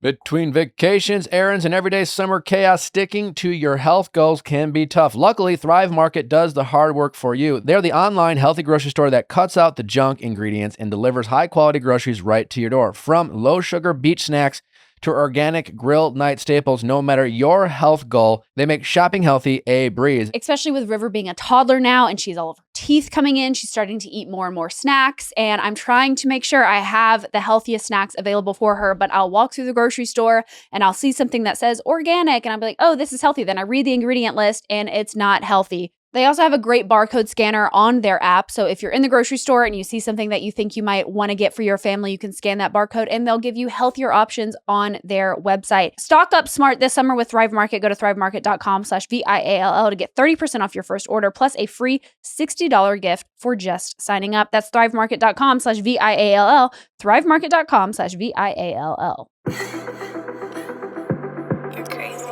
Between vacations, errands, and everyday summer chaos, sticking to your health goals can be tough. Luckily, Thrive Market does the hard work for you. They're the online healthy grocery store that cuts out the junk ingredients and delivers high-quality groceries right to your door. From low-sugar beach snacks to organic grilled night staples, no matter your health goal, they make shopping healthy a breeze. Especially with River being a toddler now and she's all of her teeth coming in, she's starting to eat more and more snacks, and I'm trying to make sure I have the healthiest snacks available for her, but I'll walk through the grocery store and I'll see something that says organic and I'll be like, oh, this is healthy. Then I read the ingredient list and it's not healthy. They also have a great barcode scanner on their app. So if you're in the grocery store and you see something that you think you might want to get for your family, you can scan that barcode and they'll give you healthier options on their website. Stock up smart this summer with Thrive Market. Go to thrivemarket.com/VIALL to get 30% off your first order plus a free $60 gift for just signing up. That's thrivemarket.com/VIALL, thrivemarket.com/VIALL. You're crazy.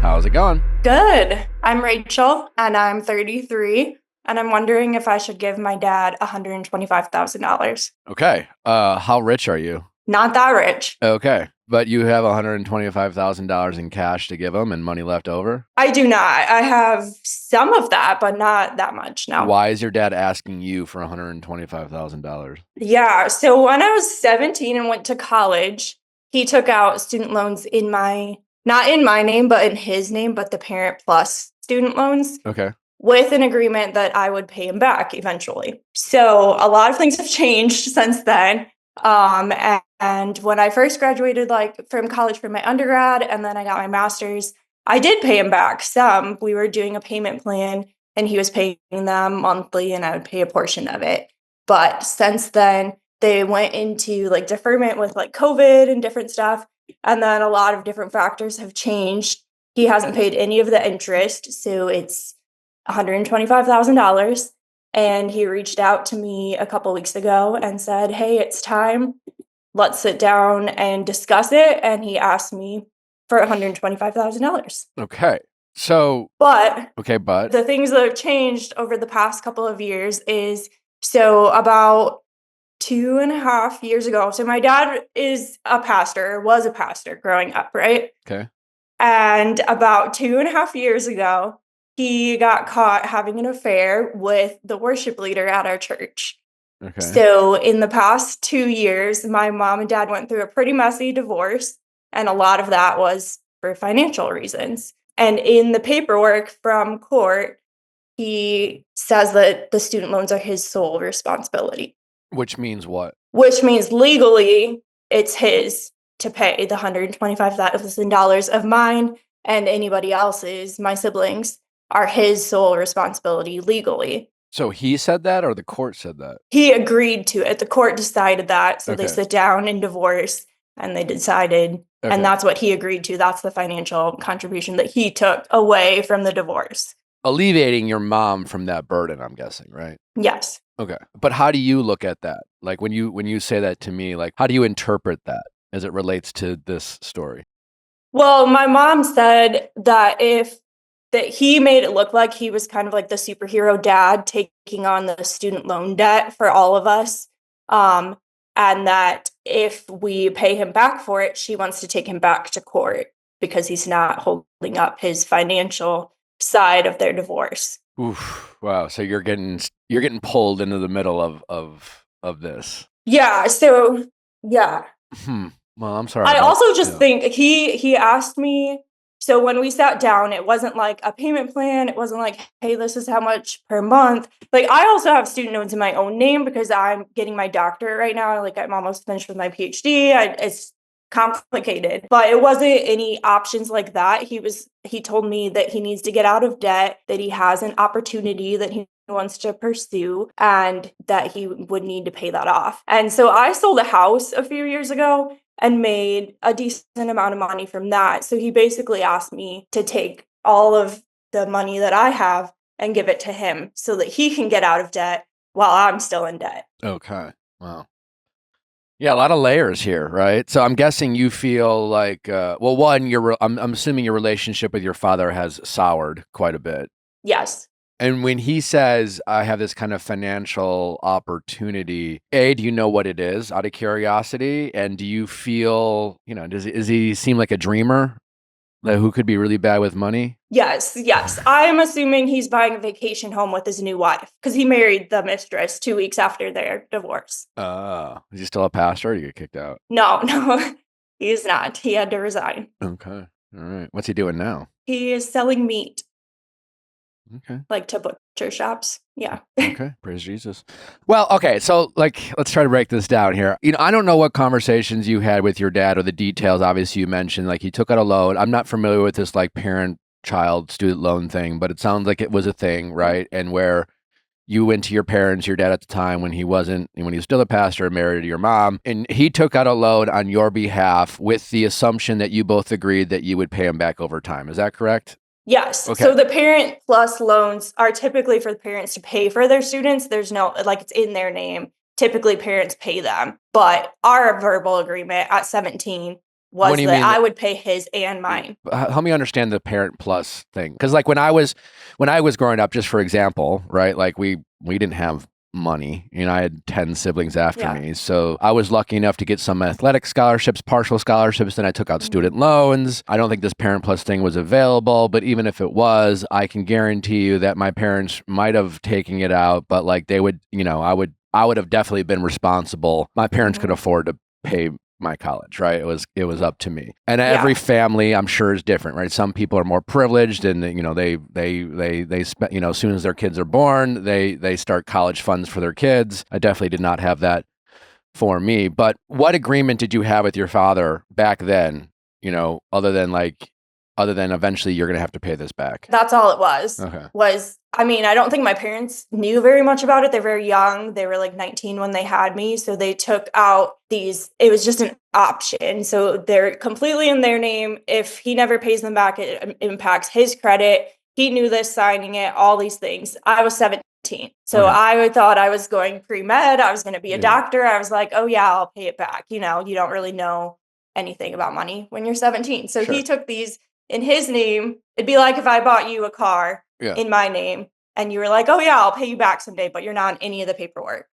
How's it going? Good. I'm Rachel, and I'm 33, and I'm wondering if I should give my dad $125,000. Okay. How rich are you? Not that rich. Okay. But you have $125,000 in cash to give him and money left over? I do not. I have some of that, but not that much, no. Why is your dad asking you for $125,000? Yeah, so when I was 17 and went to college, he took out student loans not in my name, but in his name, but the parent plus student loans. Okay. With an agreement that I would pay him back eventually. So a lot of things have changed since then. And when I first graduated from college for my undergrad and then I got my master's, I did pay him back some. We were doing a payment plan and he was paying them monthly and I would pay a portion of it. But since then, they went into deferment with COVID and different stuff. And then a lot of different factors have changed. He hasn't paid any of the interest, so it's $125,000. And he reached out to me a couple weeks ago and said, hey, it's time. Let's sit down and discuss it. And he asked me for $125,000. Okay. So, but the things that have changed over the past couple of years is, so about 2.5 years ago. So my dad was a pastor growing up, right? Okay. And about 2.5 years ago, he got caught having an affair with the worship leader at our church. Okay. So in the past 2 years, my mom and dad went through a pretty messy divorce, and a lot of that was for financial reasons. And in the paperwork from court, he says that the student loans are his sole responsibility. Which means what? Which means legally, it's his to pay the $125,000 of mine and anybody else's, my siblings, are his sole responsibility legally. So he said that or the court said that? He agreed to it. The court decided that. So They sit down in divorce and they decided, and that's what he agreed to. That's the financial contribution that he took away from the divorce. Alleviating your mom from that burden, I'm guessing, right? Yes. Okay. But how do you look at that? Like when you say that to me, how do you interpret that as it relates to this story? Well, my mom said that he made it look like he was kind of like the superhero dad taking on the student loan debt for all of us. And that if we pay him back for it, she wants to take him back to court because he's not holding up his financial side of their divorce. Oof. Wow. So you're getting pulled into the middle of this. Yeah. So yeah. Well, I'm sorry. I also just think he asked me. So when we sat down, it wasn't like a payment plan. It wasn't like, hey, this is how much per month. I also have student loans in my own name because I'm getting my doctorate right now. I'm almost finished with my PhD. It's complicated, but it wasn't any options like that. He told me that he needs to get out of debt, that he has an opportunity that he wants to pursue, and that he would need to pay that off. And so I sold a house a few years ago and made a decent amount of money from that. So he basically asked me to take all of the money that I have and give it to him so that he can get out of debt while I'm still in debt. Okay. Wow. Yeah, a lot of layers here, right? So I'm guessing you feel like, well, one, I'm assuming your relationship with your father has soured quite a bit. Yes. And when he says, I have this kind of financial opportunity, A, do you know what it is out of curiosity? And do you feel, does he seem like a dreamer who could be really bad with money? Yes. I'm assuming he's buying a vacation home with his new wife because he married the mistress 2 weeks after their divorce. Is he still a pastor or did he get kicked out? No, he is not. He had to resign. Okay. All right. What's he doing now? He is selling meat, Okay. like to butcher shops. Yeah. Okay. Praise Jesus. Well, okay. So, let's try to break this down here. I don't know what conversations you had with your dad or the details. Obviously, you mentioned like he took out a loan. I'm not familiar with this like parent-child student loan thing, but it sounds like it was a thing, right? And where you went to your parents, your dad at the time when he was still a pastor, married to your mom, and he took out a loan on your behalf with the assumption that you both agreed that you would pay him back over time. Is that correct? Yes. Okay. So the parent plus loans are typically for the parents to pay for their students. There's no, like, it's in their name. Typically, parents pay them. But our verbal agreement at 17 What was do you that mean? I would pay his and mine. Help me understand the parent plus thing. Because like when I was growing up, just for example, right? Like we didn't have money. I had 10 siblings after Yeah. me. So I was lucky enough to get some athletic scholarships, partial scholarships. Then I took out student loans. I don't think this parent plus thing was available, but even if it was, I can guarantee you that my parents might have taken it out, but like they would, I would have definitely been responsible. My parents could afford to pay my college, right? It was up to me. And every family, I'm sure, is different, right? Some people are more privileged, and they spend, as soon as their kids are born, they start college funds for their kids. I definitely did not have that for me. But what agreement did you have with your father back then? Other than eventually you're gonna have to pay this back. That's all it was. Okay. I don't think my parents knew very much about it. They're very young. They were like 19 when they had me. So they took out it was just an option. So they're completely in their name. If he never pays them back, it impacts his credit. He knew this signing it, all these things. I was 17. So Okay. I thought I was going pre-med. I was going to be a Yeah. doctor. I was like, oh yeah, I'll pay it back. You don't really know anything about money when you're 17. So Sure. he took these in his name. It'd be like if I bought you a car Yeah. in my name and you were like, oh yeah, I'll pay you back someday, but you're not on any of the paperwork.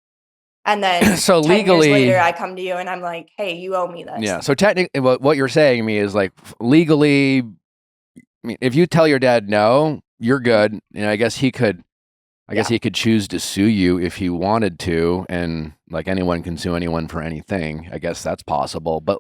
And then So 10 legally, years later, I come to you and I'm like, hey, you owe me this. yeah. So technically, what you're saying to me is like legally, I mean, if you tell your dad no, you're good. I guess he could. I guess he could choose to sue you if he wanted to, and like anyone can sue anyone for anything. I guess that's possible, but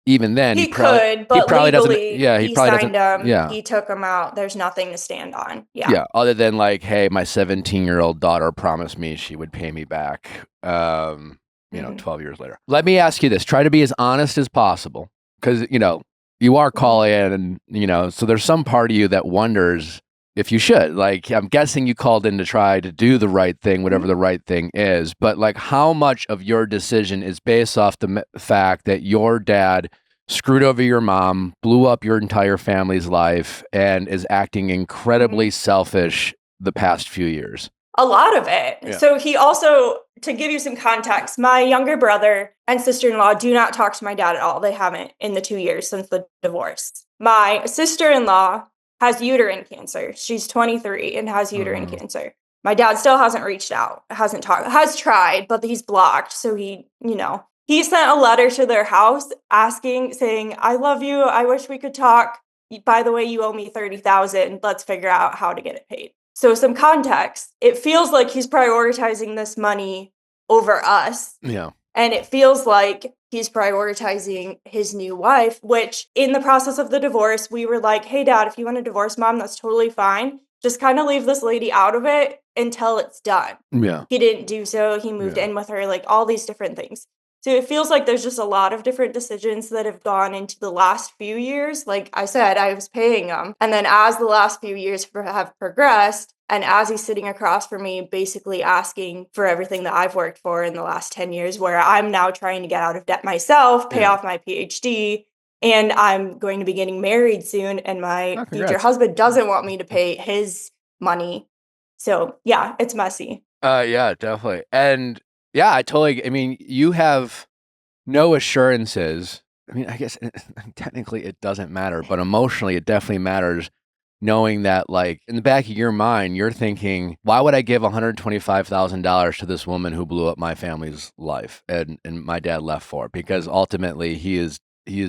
even then, he could, but probably legally, he probably signed doesn't. them. He took them out. There's nothing to stand on. Yeah. Other than like, hey, my 17-year-old daughter promised me she would pay me back. 12 years later. Let me ask you this. Try to be as honest as possible. Because, you are calling in and, so there's some part of you that wonders if you should. Like, I'm guessing you called in to try to do the right thing, whatever the right thing is. But like, how much of your decision is based off the fact that your dad screwed over your mom, blew up your entire family's life, and is acting incredibly selfish the past few years? A lot of it. Yeah. So he also, to give you some context, my younger brother and sister-in-law do not talk to my dad at all. They haven't in the 2 years since the divorce. My sister-in-law has uterine cancer. She's 23 and has uterine cancer. My dad still hasn't reached out, hasn't talked, has tried, but he's blocked. So he sent a letter to their house saying, I love you. I wish we could talk. By the way, you owe me $30,000. Let's figure out how to get it paid. So some context, it feels like he's prioritizing this money over us. Yeah. And it feels like he's prioritizing his new wife, which in the process of the divorce, we were like, hey, Dad, if you want to divorce Mom, that's totally fine. Just kind of leave this lady out of it until it's done. Yeah. He didn't do so. He moved in with her, like all these different things. So it feels like there's just a lot of different decisions that have gone into the last few years. Like I said, I was paying him. And then as the last few years have progressed, and as he's sitting across from me, basically asking for everything that I've worked for in the last 10 years, where I'm now trying to get out of debt myself, pay off my PhD, and I'm going to be getting married soon. And my future husband doesn't want me to pay his money. So yeah, it's messy. Yeah, definitely. And yeah, I mean, you have no assurances. I mean, I guess technically it doesn't matter, but emotionally it definitely matters knowing that, like, in the back of your mind, you're thinking, why would I give $125,000 to this woman who blew up my family's life and my dad left for? Because ultimately he is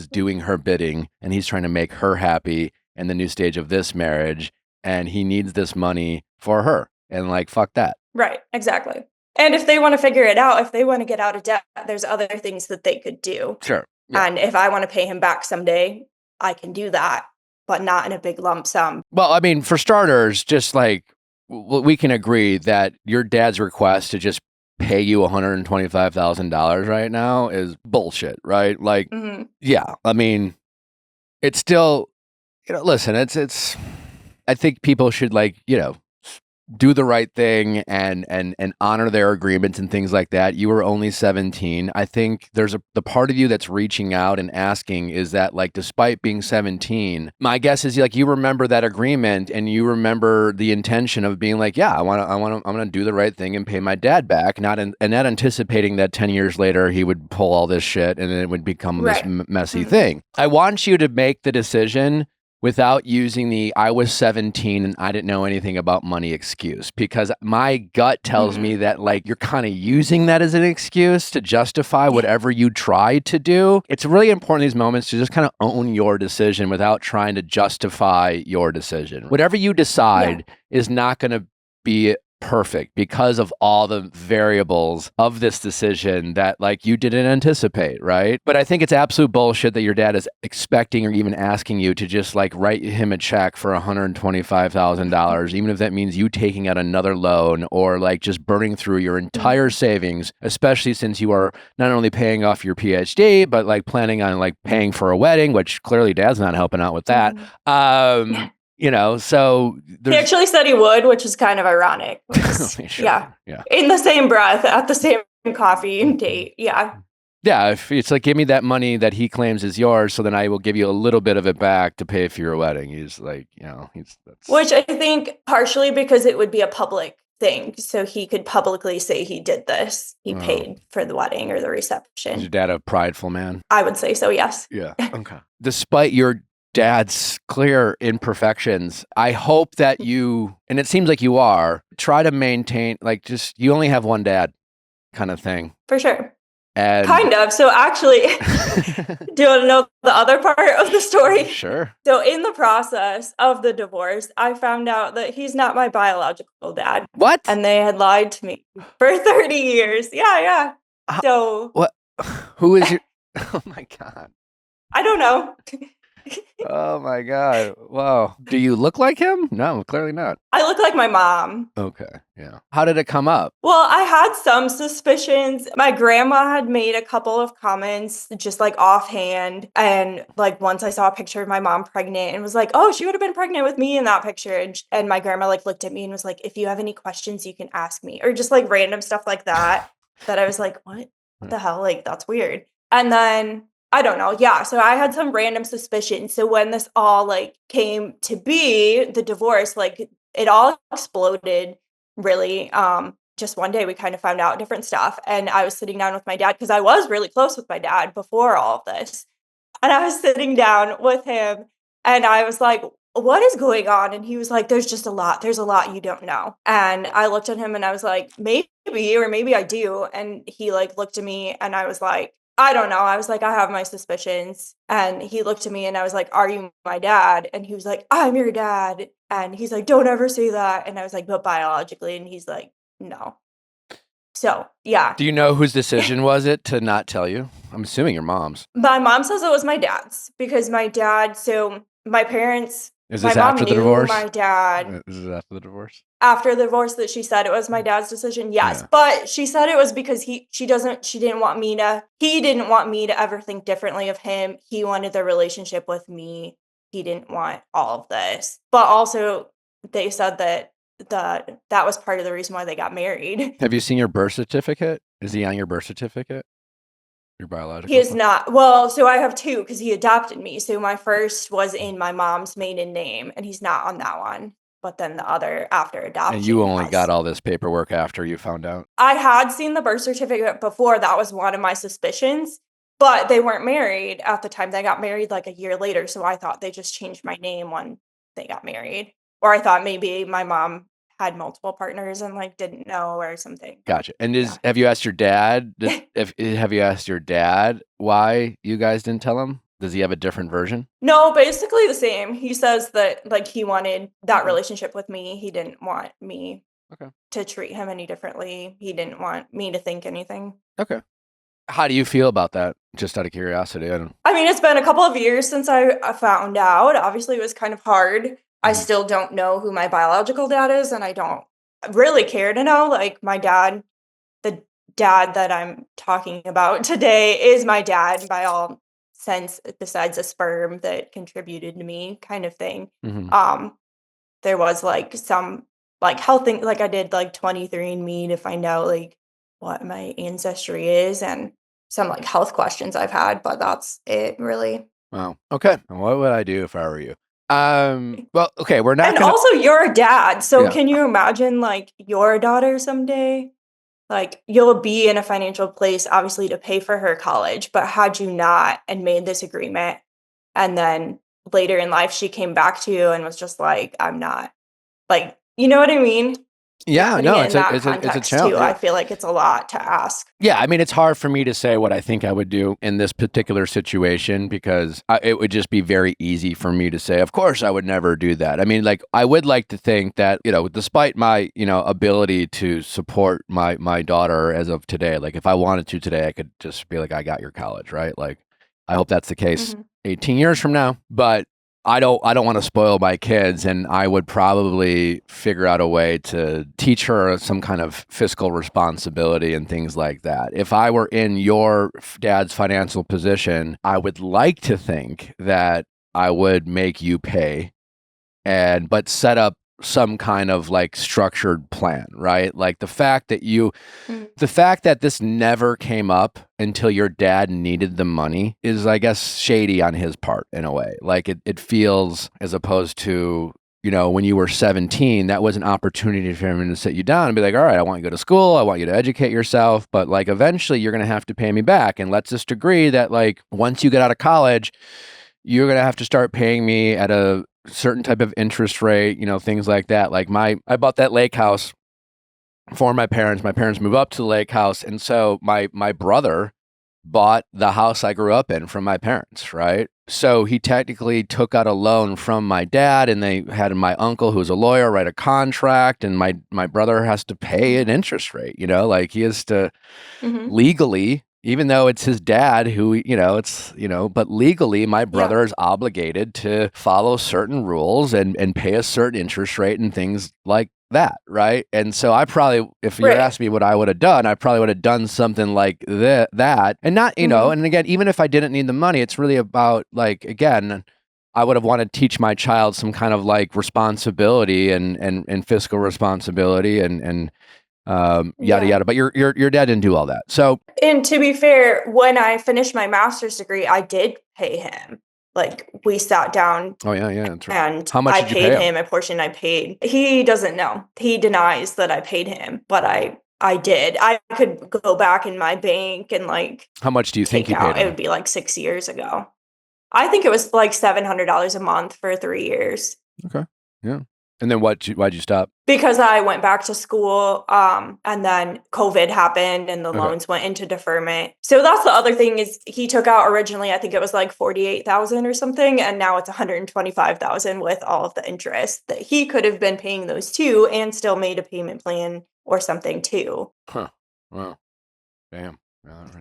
doing her bidding and he's trying to make her happy in the new stage of this marriage, and he needs this money for her. And like, fuck that. Right, exactly. And if they want to figure it out, if they want to get out of debt, there's other things that they could do. Sure. Yeah. And if I want to pay him back someday, I can do that, but not in a big lump sum. Well, I mean, for starters, just like we can agree that your dad's request to just pay you $125,000 right now is bullshit, right? Like, yeah, I mean, it's still, listen, it's, I think people should, like, do the right thing and honor their agreements and things like that. You were only 17. I think there's the part of you that's reaching out and asking is that, like, despite being 17, my guess is, like, you remember that agreement and you remember the intention of being like, yeah, I'm going to do the right thing and pay my dad back, not anticipating that 10 years later he would pull all this shit and it would become this messy thing. I want you to make the decision without using the I was 17 and I didn't know anything about money excuse, because my gut tells me that, like, you're kind of using that as an excuse to justify whatever you try to do. It's really important in these moments to just kind of own your decision without trying to justify your decision. Whatever you decide is not going to be perfect because of all the variables of this decision that, like, you didn't anticipate, right? But I think it's absolute bullshit that your dad is expecting or even asking you to just, like, write him a check for $125,000, even if that means you taking out another loan or, like, just burning through your entire savings, especially since you are not only paying off your PhD, but, like, planning on, like, paying for a wedding, which clearly dad's not helping out with that. So he actually said he would, which is kind of ironic. Sure. Yeah. In the same breath, at the same coffee date. Yeah. Yeah. If it's like, give me that money that he claims is yours, so then I will give you a little bit of it back to pay for your wedding. He's like, which I think partially because it would be a public thing. So he could publicly say he did this. He paid for the wedding or the reception. Is your dad a prideful man? I would say so, yes. Yeah. Okay. Despite your dad's clear imperfections, I hope that you, and it seems like you are, try to maintain, like, just, you only have one dad kind of thing. For sure. And kind of. So actually, do you want to know the other part of the story? Sure. So in the process of the divorce, I found out that he's not my biological dad. What? And they had lied to me for 30 years. Yeah. So what? Who is your, oh my God. I don't know. Oh my God. Wow. Do you look like him? No, clearly not. I look like my mom. Okay. Yeah. How did it come up? Well, I had some suspicions. My grandma had made a couple of comments just, like, offhand. And, like, once I saw a picture of my mom pregnant and was like, oh, she would have been pregnant with me in that picture. And my grandma, like, looked at me and was like, if you have any questions, you can ask me. Or just, like, random stuff like that. That I was like, what the hell? Like, that's weird. And then I don't know. Yeah. So I had some random suspicions. So when this all, like, came to be, the divorce, like, it all exploded really. Just one day we kind of found out different stuff. And I was sitting down with my dad because I was really close with my dad before all of this. And I was sitting down with him and I was like, what is going on? And he was like, there's just a lot. There's a lot you don't know. And I looked at him and I was like, maybe, or maybe I do. And he, like, looked at me and I was like, I don't know. I was like, I have my suspicions. And he looked at me and I was like, are you my dad? And he was like, I'm your dad. And he's like, don't ever say that. And I was like, but biologically. And he's like, no. So, yeah. Do you know whose decision was it to not tell you? I'm assuming your mom's. My mom says it was my dad's because my dad, so my parents, is this my mom after the knew divorce? My dad. Is this after the divorce? After the divorce that she said it was my dad's decision, yes. Yeah. But she said it was because he didn't want me to ever think differently of him. He wanted the relationship with me. He didn't want all of this. But also they said that was part of the reason why they got married. Have you seen your birth certificate? Is he on your birth certificate? Your biological? He is not. Well, so I have two because he adopted me. So my first was in my mom's maiden name, and he's not on that one. But then the other after adoption. And you only got all this paperwork after you found out? I had seen the birth certificate before. That was one of my suspicions. But they weren't married at the time. They got married like a year later. So I thought they just changed my name when they got married. Or I thought maybe my mom had multiple partners and like didn't know or something. Gotcha. And Yeah. have you asked your dad? Have you asked your dad why you guys didn't tell him? Does he have a different version? No, basically the same. He says that like he wanted that relationship with me. He didn't want me to treat him any differently. He didn't want me to think anything. Okay. How do you feel about that? Just out of curiosity. I mean, it's been a couple of years since I found out. Obviously, it was kind of hard. I still don't know who my biological dad is, and I don't really care to know. Like my dad, the dad that I'm talking about today is my dad by all sense, besides a sperm that contributed to me kind of thing. There was like some like health thing, like I did like 23andMe to find out like what my ancestry is and some like health questions I've had, but that's it really. Wow. Okay. What would I do if I were you? Well, okay, we're not And gonna... also you're a dad, so Yeah. can you imagine like your daughter someday? Like you'll be in a financial place obviously to pay for her college, but had you not and made this agreement and then later in life she came back to you and was just like, I'm not, like, you know what I mean? Yeah, Putting no, it it's in a that it's a context challenge. too, Yeah. I feel like it's a lot to ask. Yeah, I mean, it's hard for me to say what I think I would do in this particular situation because it would just be very easy for me to say, of course, I would never do that. I mean, like, I would like to think that, you know, despite my, you know, ability to support my daughter as of today, like, if I wanted to today, I could just be like, I got your college, right? Like, I hope that's the case 18 years from now, but I don't want to spoil my kids, and I would probably figure out a way to teach her some kind of fiscal responsibility and things like that. If I were in your dad's financial position, I would like to think that I would make you pay but set up some kind of like structured plan, right? Like the fact that this never came up until your dad needed the money is, I guess, shady on his part in a way. Like it feels, as opposed to, you know, when you were 17, that was an opportunity for him to sit you down and be like, all right, I want you to go to school. I want you to educate yourself. But like, eventually you're going to have to pay me back. And let's just agree that like, once you get out of college, you're going to have to start paying me at a certain type of interest rate, you know, things like that. Like I bought that lake house for my parents. My parents moved up to the lake house. And so my brother bought the house I grew up in from my parents, right? So he technically took out a loan from my dad, and they had my uncle, who's a lawyer, write a contract, and my brother has to pay an interest rate, you know, like he has to legally, even though it's his dad who, you know, it's, you know, but legally my brother is obligated to follow certain rules and pay a certain interest rate and things like that, right? And so I probably, if you asked me what I would have done, I probably would have done something like that. And not, you know, and again, even if I didn't need the money, it's really about like, again, I would have wanted to teach my child some kind of like responsibility and fiscal responsibility and yada yada. But your dad didn't do all that. So, and to be fair, when I finished my master's degree, I did pay him. Like we sat down. Oh yeah, that's right. And how much I did you paid pay him a portion. I paid. He doesn't know. He denies that I paid him, but I did. I could go back in my bank and like. How much do you think you paid him? It would be like 6 years ago. I think it was like $700 a month for 3 years. Okay. Yeah. And then why'd you stop? Because I went back to school, and then COVID happened and the loans went into deferment. So that's the other thing is he took out originally, I think it was like 48,000 or something, and now it's 125,000 with all of the interest that he could have been paying those too and still made a payment plan or something too. Huh. Wow. Damn.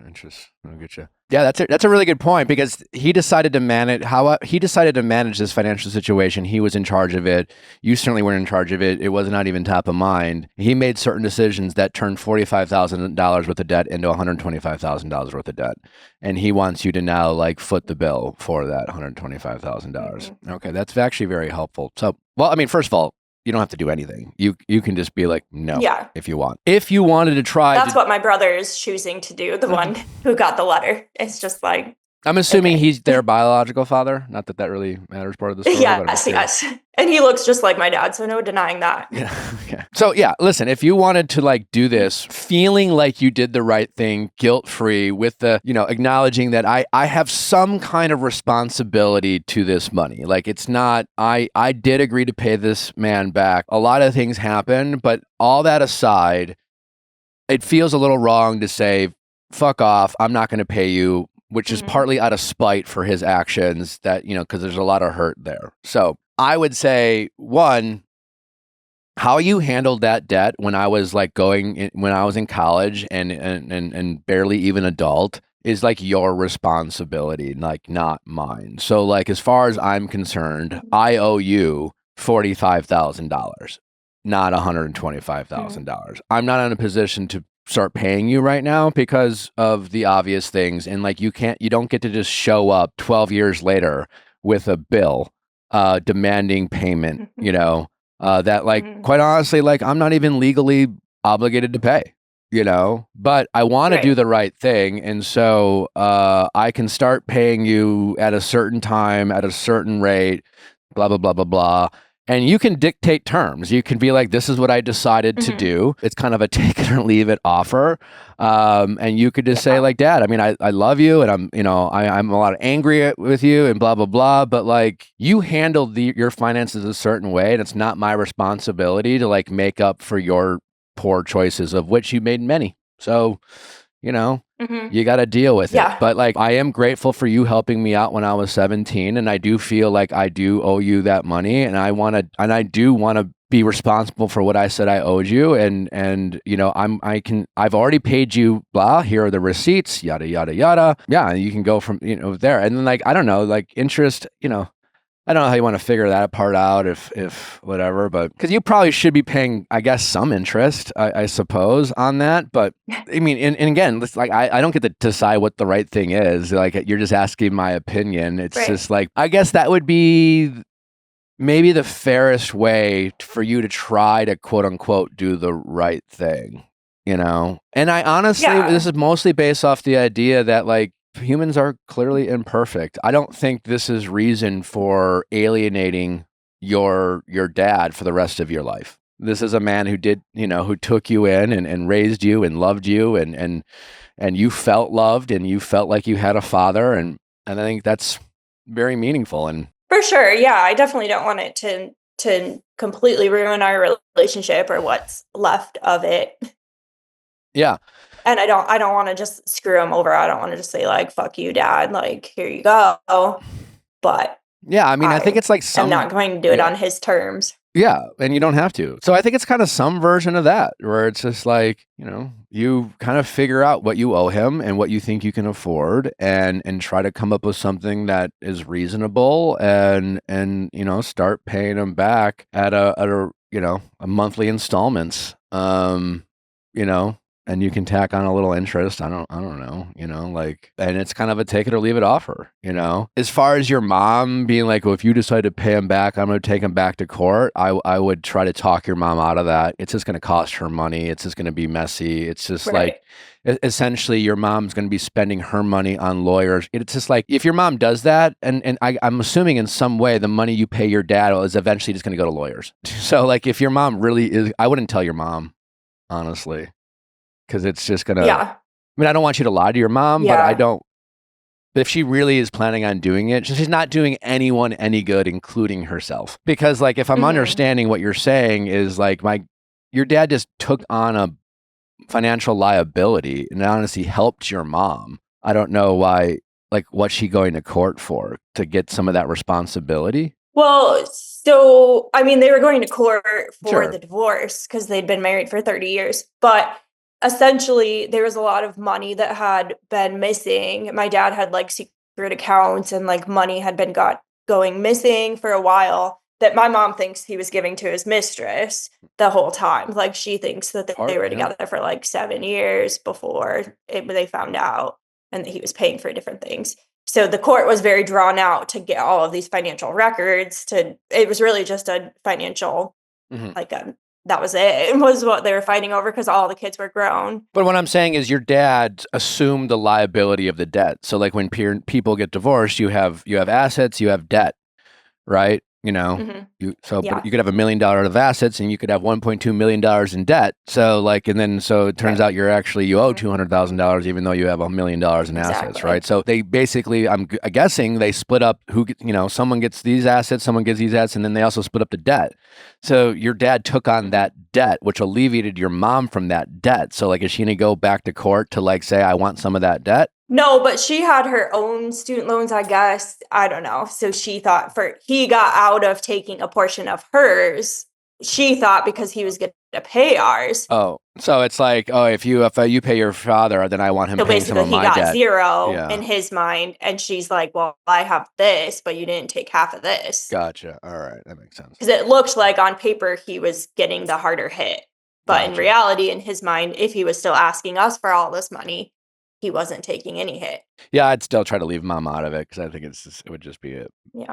Interest. I'll get you. Yeah, that's a really good point because he decided to manage this financial situation. He was in charge of it. You certainly weren't in charge of it. It was not even top of mind. He made certain decisions that turned $45,000 worth of debt into $125,000 worth of debt, and he wants you to now like foot the bill for that $125,000. Okay, that's actually very helpful. So, well, I mean, first of all, you don't have to do anything. You can just be like, no, if you want. If you wanted to try... That's what my brother is choosing to do, the one who got the letter. It's just like, I'm assuming Okay. he's their biological father. Not that that really matters part of the story. but I'm Yes, curious. yes. And he looks just like my dad, so no denying that. Yeah. Okay. So yeah, listen, if you wanted to like do this feeling like you did the right thing, guilt-free with the, acknowledging that I have some kind of responsibility to this money. Like it's not I did agree to pay this man back. A lot of things happened, but all that aside, it feels a little wrong to say fuck off, I'm not going to pay you, which is Mhm. partly out of spite for his actions that, because there's a lot of hurt there. So, I would say one, how you handled that debt when I was like when I was in college and barely even adult is like your responsibility, like not mine. So like as far as I'm concerned, I owe you $45,000, not Mhm. $125,000. I'm not in a position to start paying you right now because of the obvious things, and like you don't get to just show up 12 years later with a bill demanding payment, that like Mhm. quite honestly, like I'm not even legally obligated to pay, but I want to do Right. the right thing. And so I can start paying you at a certain time, at a certain rate, blah, blah, blah, blah, blah. And you can dictate terms. You can be like, this is what I decided to Mhm. do. It's kind of a take it or leave it offer. And you could just say Yeah. like, Dad, I mean, I love you and I'm a lot angry with you and blah, blah, blah. But like you handled your finances a certain way and it's not my responsibility to like make up for your poor choices, of which you made many. So, you know, Mhm. you got to deal with it. Yeah. But like, I am grateful for you helping me out when I was 17. And I do feel like I do owe you that money. And I do want to be responsible for what I said I owed you. And, I've already paid you, blah, here are the receipts, yada, yada, yada. Yeah. You can go from, there. And then like, I don't know, like interest, I don't know how you want to figure that part out if whatever, but because you probably should be paying, I guess, some interest, I suppose, on that. But I mean, and again, it's like I don't get to decide what the right thing is. Like you're just asking my opinion. It's Right. just like, I guess that would be maybe the fairest way for you to try to quote unquote do the right thing, And I honestly, this Yeah. is mostly based off the idea that like humans are clearly imperfect. I don't think this is reason for alienating your dad for the rest of your life. This is a man who did, who took you in and raised you and loved you and you felt loved and you felt like you had a father and I think that's very meaningful and For sure. Yeah, I definitely don't want it to completely ruin our relationship or what's left of it. yeah. And I don't want to just screw him over. I don't want to just say like fuck you, dad, like here you go. But Yeah, I mean, I think I it's like am not going to do it yeah. on his terms. Yeah, and you don't have to. So I think it's kind of some version of that where it's just like, you kind of figure out what you owe him and what you think you can afford and try to come up with something that is reasonable and start paying him back at a a monthly installments. You know, and you can tack on a little interest. I don't know, like, and it's kind of a take it or leave it offer, As far as your mom being like, well, if you decide to pay him back, I'm going to take him back to court. I would try to talk your mom out of that. It's just going to cost her money. It's just going to be messy. It's just like, Right. essentially your mom's going to be spending her money on lawyers. It's just like, if your mom does that, and I'm assuming in some way the money you pay your dad is eventually just going to go to lawyers. So like, if your mom really is, I wouldn't tell your mom, honestly, because it's just gonna. Yeah. I mean, I don't want you to lie to your mom, but I Yeah. don't. If she really is planning on doing it, she's not doing anyone any good, including herself. Because, like, if I'm Mhm. understanding what you're saying, is like your dad just took on a financial liability and honestly helped your mom. I don't know why. Like, what's she going to court for? To get some of that responsibility? Well, so I mean, they were going to court for Sure. the divorce because they'd been married for 30 years. But essentially, there was a lot of money that had been missing. My dad had like secret accounts and like money had been going missing for a while that my mom thinks he was giving to his mistress the whole time. Like she thinks that they were Yeah. together for like 7 years before they found out and that he was paying for different things. So the court was very drawn out to get all of these financial records. It was really just a financial, Hmm. like a that was it. Was what they were fighting over because all the kids were grown. But what I'm saying is your dad assumed the liability of the debt. So like when people get divorced, you have assets, you have debt, right? You know, Yeah. but you could have $1 million of assets and you could have $1.2 million in debt. So like, and then so it turns out you owe $200,000 even though you have $1 million in assets, right? So they basically, I'm guessing they split up someone gets these assets, someone gets these assets, and then they also split up the debt. So your dad took on that debt, which alleviated your mom from that debt. So like, is she gonna go back to court to like say, I want some of that debt? No, but she had her own student loans, I guess. I don't know. So she thought he got out of taking a portion of hers. She thought because he was going to pay ours. Oh, so it's like, if you pay your father, then I want him paying some of my debt. So basically, he got zero in his mind, and she's like, "Well, I have this, but you didn't take half of this." Gotcha. All right, that makes sense. Because it looked like on paper he was getting the harder hit, but in reality, in his mind, if he was still asking us for all this money, he wasn't taking any hit. Yeah, I'd still try to leave mom out of it because I think it would just be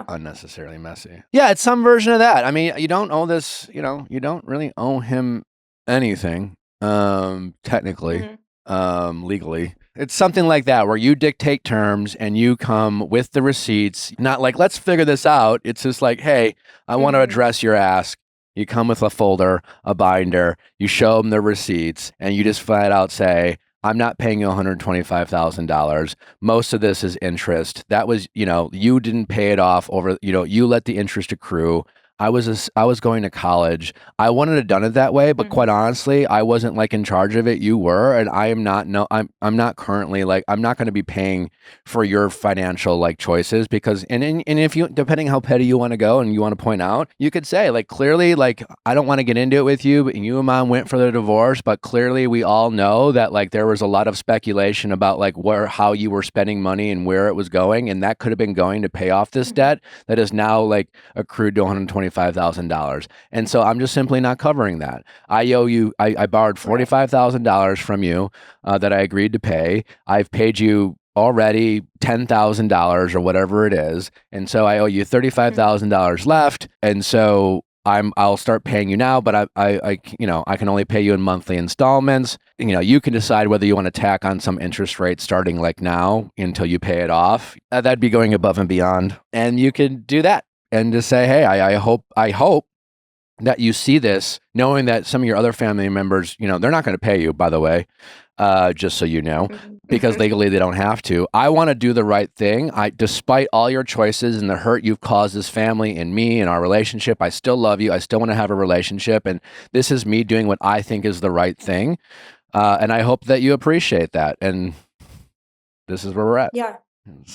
unnecessarily messy. Yeah, it's some version of that. I mean, you don't owe this, you don't really owe him anything, technically, legally. It's something like that where you dictate terms and you come with the receipts, not like, let's figure this out. It's just like, hey, I want to address your ask. You come with a folder, a binder, you show them the receipts, and you just flat out say, I'm not paying you $125,000. Most of this is interest. That was, you didn't pay it off over, you let the interest accrue. I was going to college. I wouldn't have done it that way, but quite honestly, I wasn't like in charge of it. You were, and I am not. No, I'm not currently like I'm not going to be paying for your financial like choices because and if you depending how petty you want to go and you want to point out, you could say like clearly like I don't want to get into it with you, but you and mom went for the divorce, but clearly we all know that like there was a lot of speculation about like how you were spending money and where it was going, and that could have been going to pay off this debt that is now like accrued to $125,000. And so I'm just simply not covering that. I owe you, I borrowed $45,000 from you that I agreed to pay. I've paid you already $10,000 or whatever it is. And so I owe you $35,000 left. And so I'll start paying you now, but I can only pay you in monthly installments. You can decide whether you want to tack on some interest rate starting like now until you pay it off. That'd be going above and beyond. And you can do that. And just say, hey, I hope that you see this, knowing that some of your other family members, they're not going to pay you, by the way, just so you know, because legally they don't have to. I want to do the right thing. Despite all your choices and the hurt you've caused this family and me and our relationship, I still love you. I still want to have a relationship. And this is me doing what I think is the right thing. And I hope that you appreciate that. And this is where we're at. Yeah.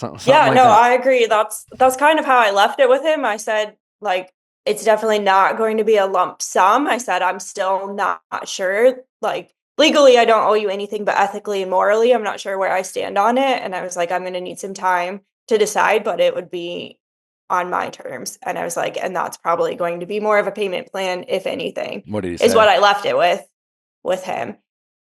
That. I agree. That's kind of how I left it with him. I said, like, it's definitely not going to be a lump sum. I said, I'm still not sure. Like, legally, I don't owe you anything, but ethically and morally, I'm not sure where I stand on it. And I was like, I'm going to need some time to decide, but it would be on my terms. And I was like, and that's probably going to be more of a payment plan, if anything. What did he say? Is what I left it with him.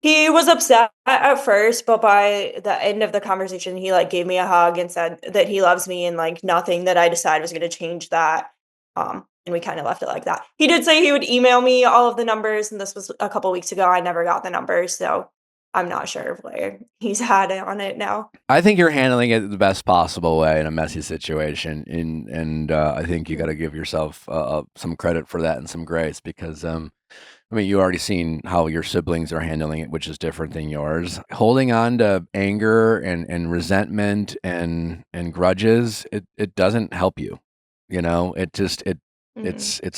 He was upset at first, but by the end of the conversation, he like gave me a hug and said that he loves me and like nothing that I decide was going to change that. And we kind of left it like that. He did say he would email me all of the numbers, and this was a couple weeks ago. I never got the numbers, so I'm not sure where he's had it on it now. I think you're handling it the best possible way in a messy situation, and I think you got to give yourself some credit for that and some grace because. You already seen how your siblings are handling it, which is different than yours. Holding on to anger and resentment and grudges, it doesn't help you. It's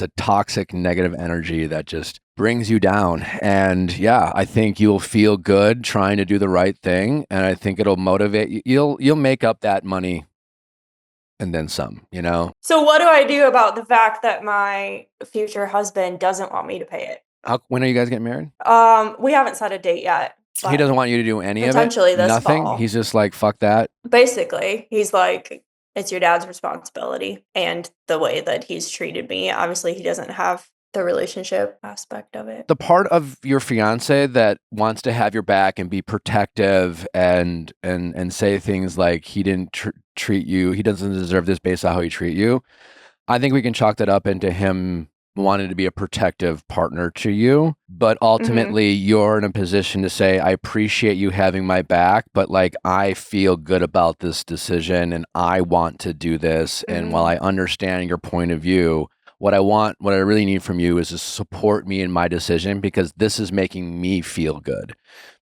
a toxic negative energy that just brings you down. And yeah, I think you'll feel good trying to do the right thing. And I think it'll motivate you. You'll make up that money and then some, So what do I do about the fact that my future husband doesn't want me to pay it? When are you guys getting married? We haven't set a date yet. He doesn't want you to do any of it? Potentially this Nothing? fall. He's just like, fuck that? Basically, he's like, it's your dad's responsibility. And the way that he's treated me, obviously he doesn't have the relationship aspect of it. The part of your fiance that wants to have your back and be protective and say things like he didn't treat you, he doesn't deserve this based on how he treat you, I think we can chalk that up into him wanted to be a protective partner to you, but ultimately you're in a position to say, I appreciate you having my back, but like, I feel good about this decision and I want to do this. And while I understand your point of view, what I really need from you is to support me in my decision, because this is making me feel good.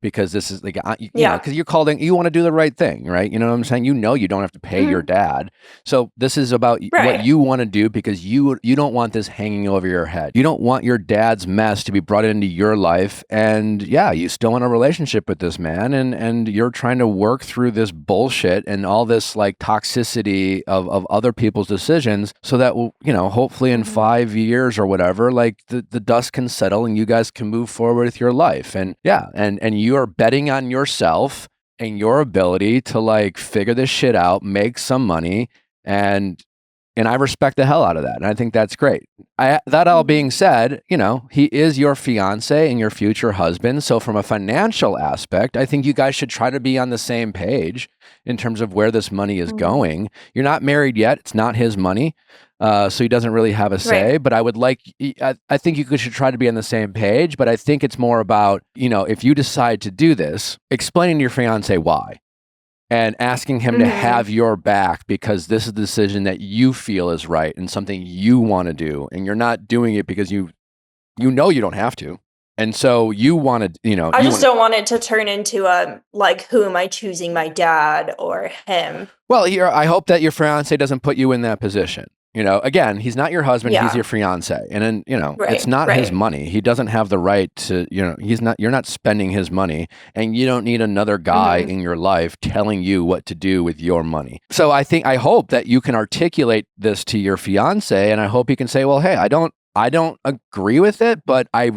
Because this is like, you know, because you're called in, you want to do the right thing, right? You know what I'm saying? You know, you don't have to pay your dad. So this is about what you want to do, because you don't want this hanging over your head. You don't want your dad's mess to be brought into your life. And yeah, you still want a relationship with this man, and you're trying to work through this bullshit and all this like toxicity of other people's decisions, so that, you know, hopefully in 5 years or whatever, like the dust can settle and you guys can move forward with your life. And yeah, and you are betting on yourself and your ability to like figure this shit out, make some money, and I respect the hell out of that. And I think that's great. That all being said, you know, he is your fiance and your future husband. So from a financial aspect, I think you guys should try to be on the same page in terms of where this money is going. You're not married yet. It's not his money. So he doesn't really have a say, but I think you should try to be on the same page. But I think it's more about, you know, if you decide to do this, explaining to your fiance why, and asking him to have your back, because this is the decision that you feel is right and something you want to do. And you're not doing it because you know you don't have to. And so you want to, you know. I just don't want it to turn into a, like, who am I choosing, my dad or him? Well, I hope that your fiance doesn't put you in that position. You know, again, he's not your husband, he's your fiance. And then, you know, it's not his money. He doesn't have the right to, you know, you're not spending his money, and you don't need another guy in your life telling you what to do with your money. So I hope that you can articulate this to your fiance, and I hope he can say, well, hey, I don't agree with it, but I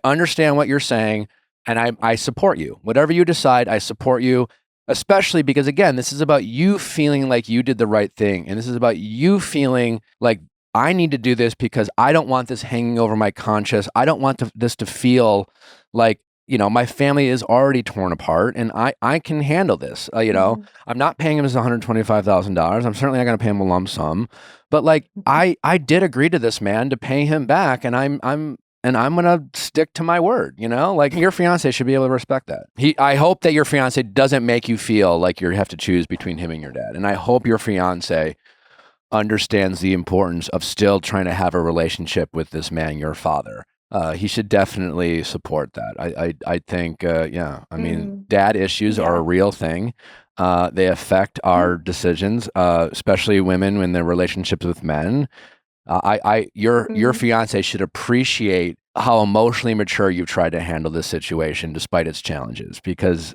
understand what you're saying, and I support you. Whatever you decide, I support you. Especially because, again, this is about you feeling like you did the right thing. And this is about you feeling like, I need to do this because I don't want this hanging over my conscience. I don't want this to feel like, you know, my family is already torn apart, and I can handle this. You know, I'm not paying him his $125,000. I'm certainly not going to pay him a lump sum. But like, I did agree to this man to pay him back, and I'm going to stick to my word, you know? Like, your fiance should be able to respect that. I hope that your fiance doesn't make you feel like you have to choose between him and your dad. And I hope your fiance understands the importance of still trying to have a relationship with this man, your father. He should definitely support that. I think, I mean, dad issues are a real thing. They affect our decisions, especially women when their relationships with men. Your fiance should appreciate how emotionally mature you've tried to handle this situation despite its challenges, because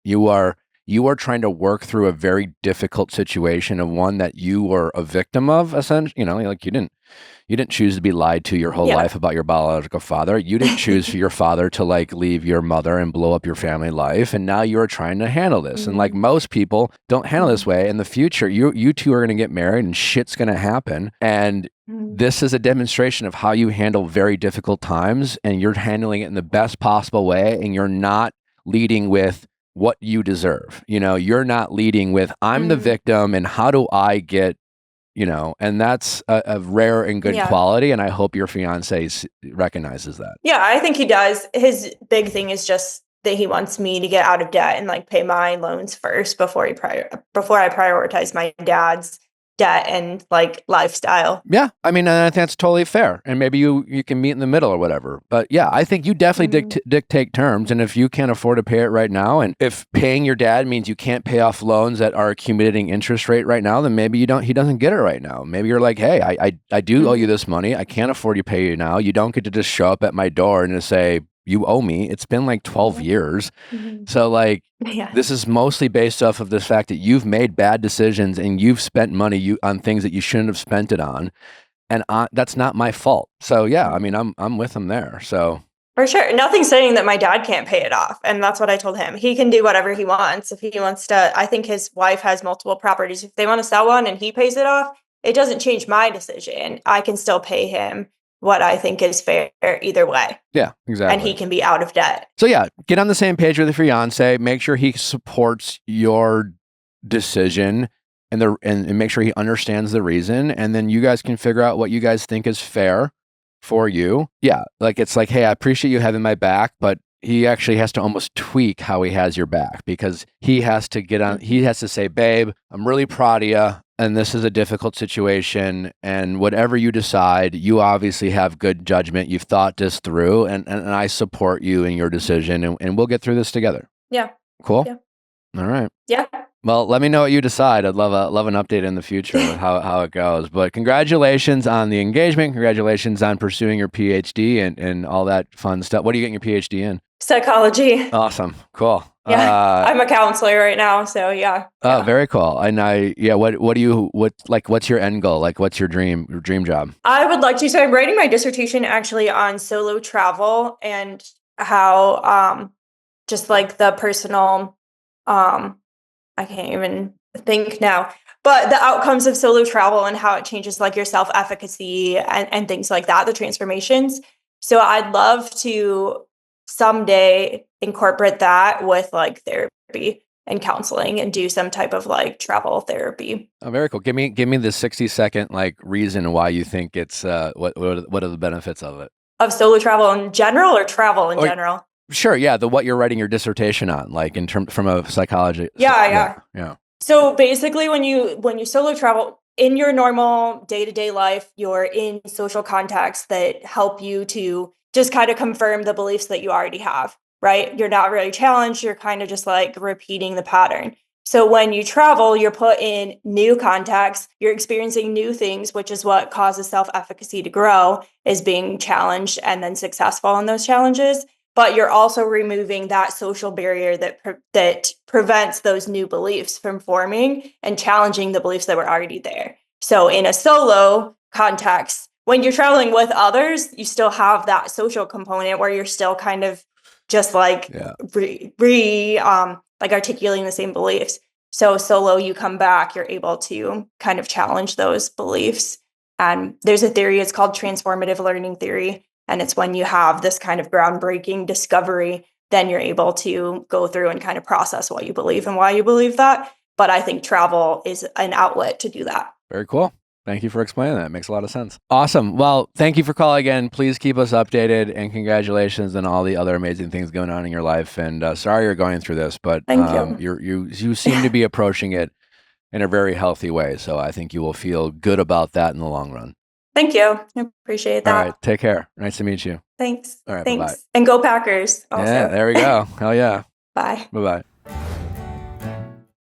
you are trying to work through a very difficult situation, of one that you were a victim of, essentially. You know, like, you didn't choose to be lied to your whole life about your biological father. You didn't choose for your father to like leave your mother and blow up your family life. And now you're trying to handle this. And like, most people don't handle this way. In the future, you two are going to get married and shit's going to happen. And this is a demonstration of how you handle very difficult times, and you're handling it in the best possible way. And you're not leading with what you deserve. You know, you're not leading with, I'm the victim and how do I get, you know, and that's a rare and good quality. And I hope your fiance recognizes that. Yeah, I think he does. His big thing is just that he wants me to get out of debt and like pay my loans first before I prioritize my dad's debt and like lifestyle. Yeah, I mean, I think that's totally fair. And maybe you can meet in the middle or whatever. But yeah, I think you definitely dictate terms. And if you can't afford to pay it right now, and if paying your dad means you can't pay off loans that are accumulating interest rate right now, then maybe he doesn't get it right now. Maybe you're like, hey, I do owe you this money. I can't afford to pay you now. You don't get to just show up at my door and just say, you owe me. It's been like 12 years. So like, this is mostly based off of the fact that you've made bad decisions and you've spent money on things that you shouldn't have spent it on. And that's not my fault. So yeah, I mean, I'm with him there. So for sure. Nothing's saying that my dad can't pay it off. And that's what I told him. He can do whatever he wants. If he wants to, I think his wife has multiple properties. If they want to sell one and he pays it off, it doesn't change my decision. I can still pay him what I think is fair either way. Yeah, exactly. And he can be out of debt. So yeah, get on the same page with your fiance. Make sure he supports your decision. and make sure he understands the reason, and then you guys can figure out what you guys think is fair for you. Yeah, like it's like, hey, I appreciate you having my back, but he actually has to almost tweak how he has your back, because he has to he has to say, babe, I'm really proud of you, and this is a difficult situation, and whatever you decide, you obviously have good judgment. You've thought this through, and I support you in your decision, and we'll get through this together. Yeah. Cool? Yeah. All right. Yeah. Well, let me know what you decide. I'd love an update in the future with how it goes. But congratulations on the engagement. Congratulations on pursuing your PhD and all that fun stuff. What are you getting your PhD in? Psychology. Awesome. Cool. Yeah. I'm a counselor right now, so yeah. Oh, very cool. And what's your end goal? Like, what's your dream job? I would like to. So I'm writing my dissertation actually on solo travel and how just like the personal I can't even think now, but the outcomes of solo travel and how it changes like your self-efficacy and things like that, the transformations. So I'd love to someday incorporate that with like therapy and counseling and do some type of like travel therapy. Oh, very cool. Give me the 60-second like reason why you think it's what are the benefits of it? Of solo travel in general or travel in general? Sure, yeah. What you're writing your dissertation on, like in terms from a psychology. Yeah. So basically, when you solo travel in your normal day-to-day life, you're in social contexts that help you to just kind of confirm the beliefs that you already have, right? You're not really challenged. You're kind of just like repeating the pattern. So when you travel, you're put in new contexts, you're experiencing new things, which is what causes self-efficacy to grow, is being challenged and then successful in those challenges. But you're also removing that social barrier that prevents those new beliefs from forming and challenging the beliefs that were already there. So in a solo context, when you're traveling with others, you still have that social component where you're still kind of just like like articulating the same beliefs. So solo, you come back, you're able to kind of challenge those beliefs. And there's a theory, it's called transformative learning theory. And it's when you have this kind of groundbreaking discovery, then you're able to go through and kind of process what you believe and why you believe that. But I think travel is an outlet to do that. Very cool. Thank you for explaining that. It makes a lot of sense. Awesome. Well, thank you for calling again. Please keep us updated, and congratulations on all the other amazing things going on in your life. And sorry you're going through this, but Thank you. You seem to be approaching it in a very healthy way. So I think you will feel good about that in the long run. Thank you. I appreciate that. All right. Take care. Nice to meet you. Thanks. All right. Thanks. Bye-bye. And go Packers. Also. Yeah, there we go. Hell yeah. Bye. Bye-bye.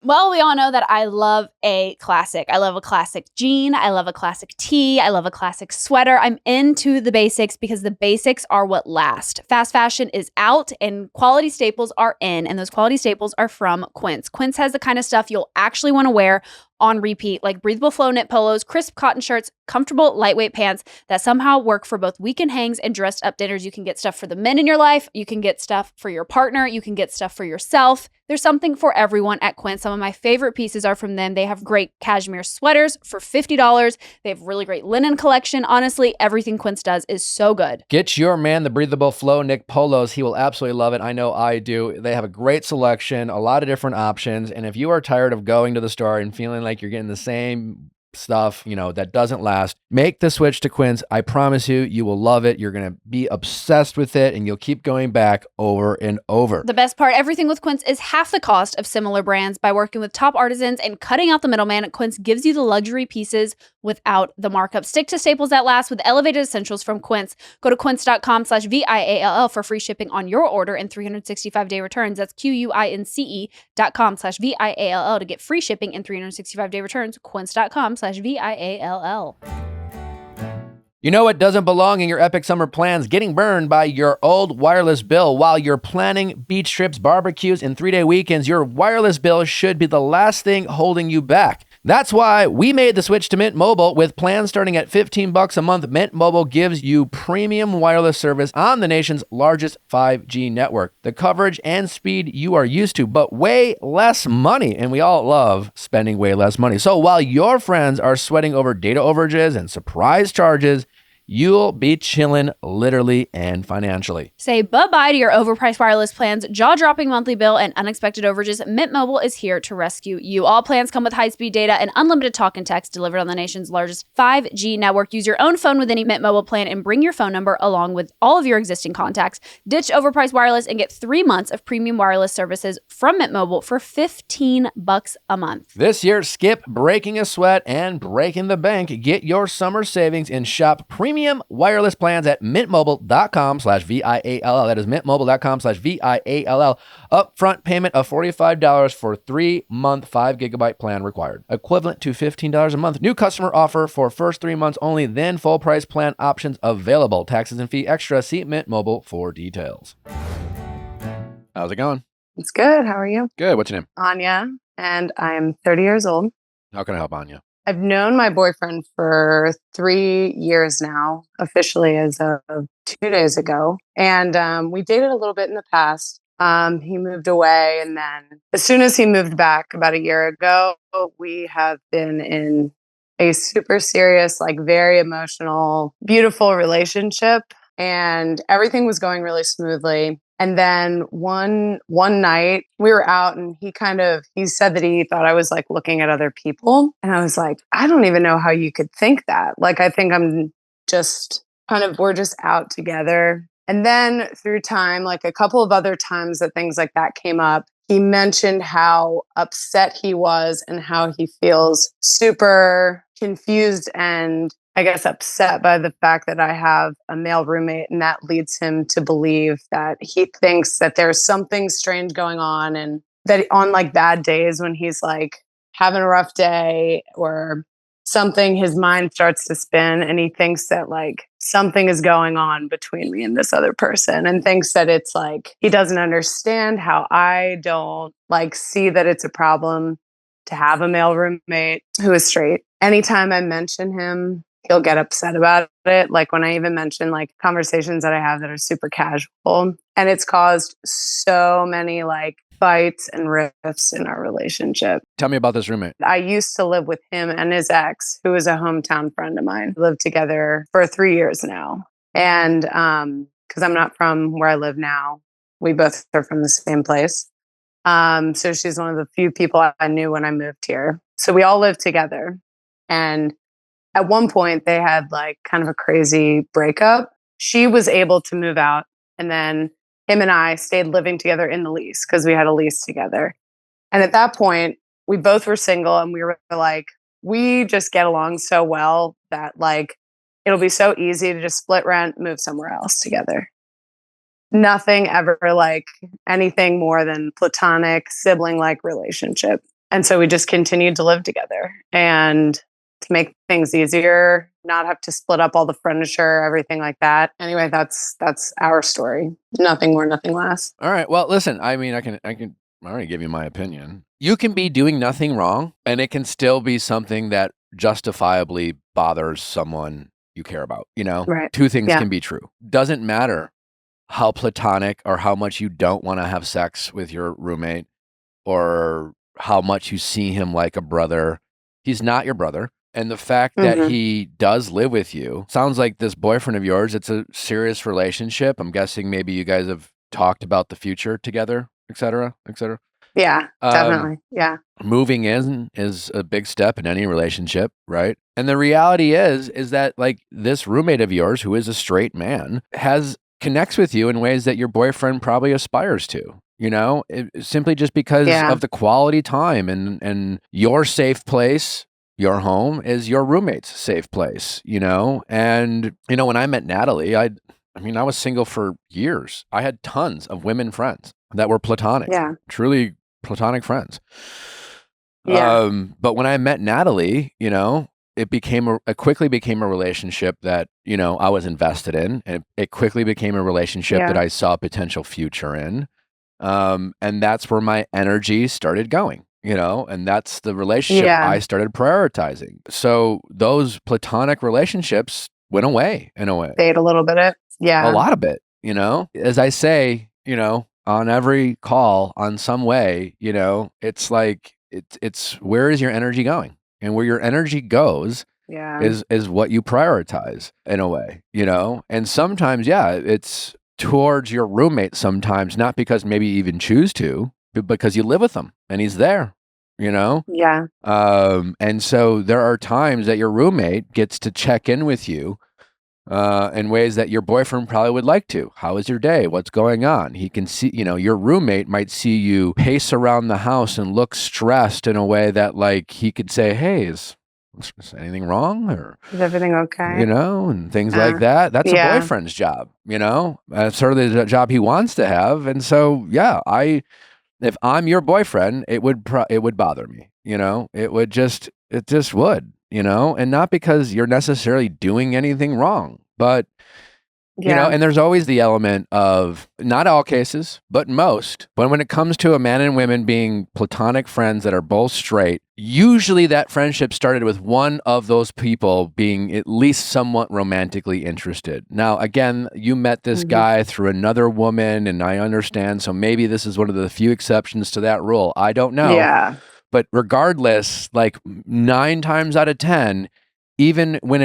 Well, we all know that I love a classic. I love a classic jean. I love a classic tee. I love a classic sweater. I'm into the basics because the basics are what last. Fast fashion is out and quality staples are in, and those quality staples are from Quince. Quince has the kind of stuff you'll actually want to wear on repeat, like breathable flow knit polos, crisp cotton shirts, comfortable lightweight pants that somehow work for both weekend hangs and dressed up dinners. You can get stuff for the men in your life. You can get stuff for your partner. You can get stuff for yourself. There's something for everyone at Quince. Some of my favorite pieces are from them. They have great cashmere sweaters for $50. They have really great linen collection. Honestly, everything Quince does is so good. Get your man the breathable flow knit polos. He will absolutely love it. I know I do. They have a great selection, a lot of different options. And if you are tired of going to the store and feeling like you're getting the same stuff, that doesn't last, make the switch to Quince. I promise you will love it. You're going to be obsessed with it, and you'll keep going back over and over. The best part, everything with Quince is half the cost of similar brands. By working with top artisans and cutting out the middleman, Quince gives you the luxury pieces without the markup. Stick to staples that last with elevated essentials from Quince. Go to quince.com/VIALL for free shipping on your order and 365-day returns. That's QUINCE.com/VIALL to get free shipping and 365-day returns. Quince.com/VIALL. You know what doesn't belong in your epic summer plans? Getting burned by your old wireless bill. While you're planning beach trips, barbecues, and 3-day weekends, your wireless bill should be the last thing holding you back. That's why we made the switch to Mint Mobile. With plans starting at $15 a month, Mint Mobile gives you premium wireless service on the nation's largest 5G network. The coverage and speed you are used to, but way less money. And we all love spending way less money. So while your friends are sweating over data overages and surprise charges, you'll be chilling literally and financially. Say bye-bye to your overpriced wireless plans, jaw-dropping monthly bill, and unexpected overages. Mint Mobile is here to rescue you. All plans come with high-speed data and unlimited talk and text delivered on the nation's largest 5G network. Use your own phone with any Mint Mobile plan and bring your phone number along with all of your existing contacts. Ditch overpriced wireless and get 3 months of premium wireless services from Mint Mobile for $15 a month. This year, skip breaking a sweat and breaking the bank. Get your summer savings and shop premium wireless plans at mintmobile.com/VIALL. That is mintmobile.com/VIALL. Upfront payment of $45 for 3-month 5GB plan required, equivalent to $15 a month. New customer offer for first 3 months only, then full price plan options available. Taxes and fee extra. See Mint Mobile for details. How's it going? It's good. How are you? Good. What's your name? Anya, and I'm 30 years old. How can I help Anya? I've known my boyfriend for 3 years now, officially as of 2 days ago. And we dated a little bit in the past. He moved away, and then as soon as he moved back about a year ago, we have been in a super serious, like very emotional, beautiful relationship. And everything was going really smoothly. And then one night we were out, and he said that he thought I was like looking at other people. And I was like, I don't even know how you could think that. Like, I think I'm just we're just out together. And then through time, like a couple of other times that things like that came up, he mentioned how upset he was and how he feels super confused and I guess upset by the fact that I have a male roommate, and that leads him to believe that he thinks that there's something strange going on, and that on like bad days when he's like having a rough day or something, his mind starts to spin and he thinks that like something is going on between me and this other person, and thinks that it's like he doesn't understand how I don't like see that it's a problem to have a male roommate who is straight. Anytime I mention him, he'll get upset about it. Like when I even mention like conversations that I have that are super casual, and it's caused so many like fights and rifts in our relationship. Tell me about this roommate. I used to live with him and his ex, who is a hometown friend of mine. We lived together for 3 years now. And because I'm not from where I live now, we both are from the same place. So she's one of the few people I knew when I moved here. So we all lived together. And at one point, they had like kind of a crazy breakup. She was able to move out, and then him and I stayed living together in the lease because we had a lease together. And at that point, we both were single, and we were like, we just get along so well that like it'll be so easy to just split rent, move somewhere else together. Nothing ever like anything more than platonic sibling-like relationship. And so we just continued to live together. And to make things easier, not have to split up all the furniture, everything like that. Anyway, that's our story. Nothing more, nothing less. All right. Well, listen, I mean, I can already give you my opinion. You can be doing nothing wrong, and it can still be something that justifiably bothers someone you care about. You know, Right. Two things Yeah. can be true. Doesn't matter how platonic or how much you don't want to have sex with your roommate or how much you see him like a brother. He's not your brother. And the fact that Mhm. he does live with you sounds like this boyfriend of yours, it's a serious relationship. I'm guessing maybe you guys have talked about the future together, et cetera, et cetera. Yeah, definitely. Yeah. Moving in is a big step in any relationship, right? And the reality is that like this roommate of yours, who is a straight man, connects with you in ways that your boyfriend probably aspires to. You know, simply just because Yeah. of the quality time and your safe place. Your home is your roommate's safe place, you know? And, you know, when I met Natalie, I was single for years. I had tons of women friends that were platonic, Yeah. truly platonic friends. Yeah. But when I met Natalie, you know, it quickly became a relationship that, you know, I was invested in. And it quickly became a relationship Yeah. that I saw a potential future in. And that's where my energy started going. You know, and that's the relationship Yeah. I started prioritizing. So those platonic relationships went away in a way, Fade a little bit. Yeah. a lot of it, you know, as I say, you know, on every call on some way, you know, it's like, it's where is your energy going? And where your energy goes Yeah. is what you prioritize in a way, you know? And sometimes, yeah, it's towards your roommate sometimes, not because maybe you even choose to, but because you live with him and he's there, you know? Yeah. And so there are times that your roommate gets to check in with you in ways that your boyfriend probably would like to. How is your day? What's going on? He can see, you know, your roommate might see you pace around the house and look stressed in a way that like he could say, hey, is anything wrong? Or, Is everything okay? you know, and things like that. That's a Yeah. boyfriend's job, you know, sort of the job he wants to have. And so, yeah, if I'm your boyfriend, it would bother me, you know, it just would, you know, and not because you're necessarily doing anything wrong, but you know, Yeah. and there's always the element of, not all cases, but most, but when it comes to a man and women being platonic friends that are both straight, usually that friendship started with one of those people being at least somewhat romantically interested. Now, again, you met this guy through another woman, and I understand, so maybe this is one of the few exceptions to that rule. I don't know. Yeah. But regardless, like 9 times out of 10, even when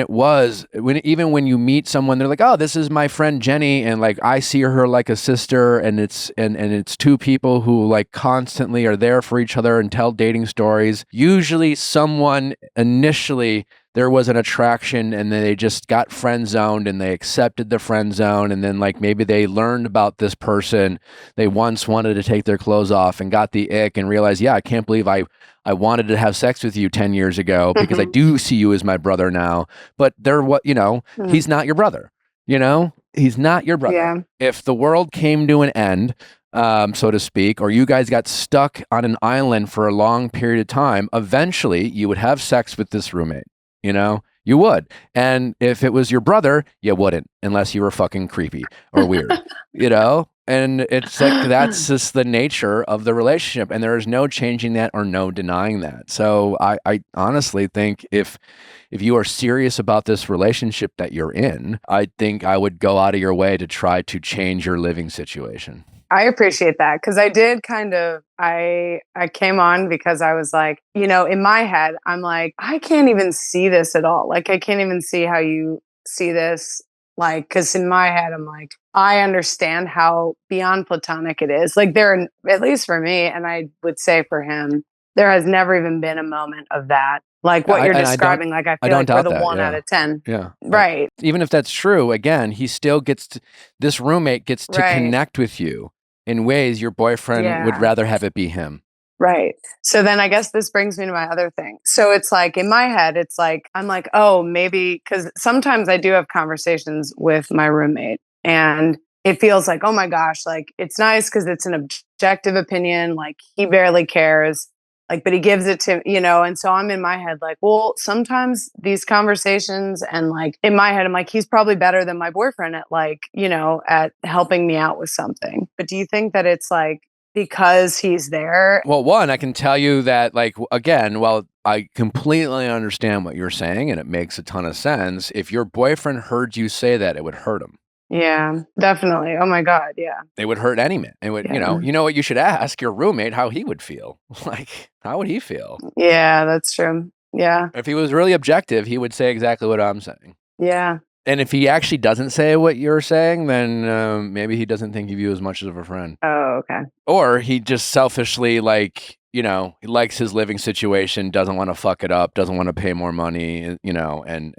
you meet someone, they're like, oh, this is my friend Jenny, and like I see her like a sister, and it's two people who like constantly are there for each other and tell dating stories. Usually someone initially there was an attraction and then they just got friend zoned and they accepted the friend zone, and then like maybe they learned about this person they once wanted to take their clothes off and got the ick and realized, yeah, I can't believe I wanted to have sex with you 10 years ago because I do see you as my brother now, but he's not your brother, you know, he's not your brother. Yeah. If the world came to an end, so to speak, or you guys got stuck on an island for a long period of time, eventually you would have sex with this roommate, you know, you would. And if it was your brother, you wouldn't, unless you were fucking creepy or weird, you know? And it's like, that's just the nature of the relationship. And there is no changing that or no denying that. So I honestly think if you are serious about this relationship that you're in, I think I would go out of your way to try to change your living situation. I appreciate that, because I did kind of, I came on because I was like, you know, in my head, I'm like, I can't even see this at all. Like, I can't even see how you see this. Like, because in my head, I'm like, I understand how beyond platonic it is. Like, there, at least for me, and I would say for him, there has never even been a moment of that. Like what you're describing, like I feel like we're the 1 out of 10. Yeah. Right. Even if that's true, again, he still this roommate gets to connect with you in ways your boyfriend would rather have it be him. Right. So then I guess this brings me to my other thing. So it's like in my head, it's like, I'm like, oh, maybe, because sometimes I do have conversations with my roommate and it feels like, oh my gosh, like it's nice because it's an objective opinion. Like he barely cares. Like, but he gives it to, you know, and so I'm in my head like, well, sometimes these conversations and like in my head, I'm like, he's probably better than my boyfriend at like, you know, at helping me out with something. But do you think that it's like because he's there? Well, one, I can tell you that, like, again, while I completely understand what you're saying and it makes a ton of sense, if your boyfriend heard you say that, it would hurt him. Yeah, definitely. Oh my God. Yeah. It would hurt any man. It would, you know what you should ask your roommate how he would feel. Like, how would he feel? Yeah, that's true. Yeah. If he was really objective, he would say exactly what I'm saying. Yeah. And if he actually doesn't say what you're saying, then maybe he doesn't think of you as much of a friend. Oh, okay. Or he just selfishly, like, you know, he likes his living situation, doesn't want to fuck it up, doesn't want to pay more money, you know, and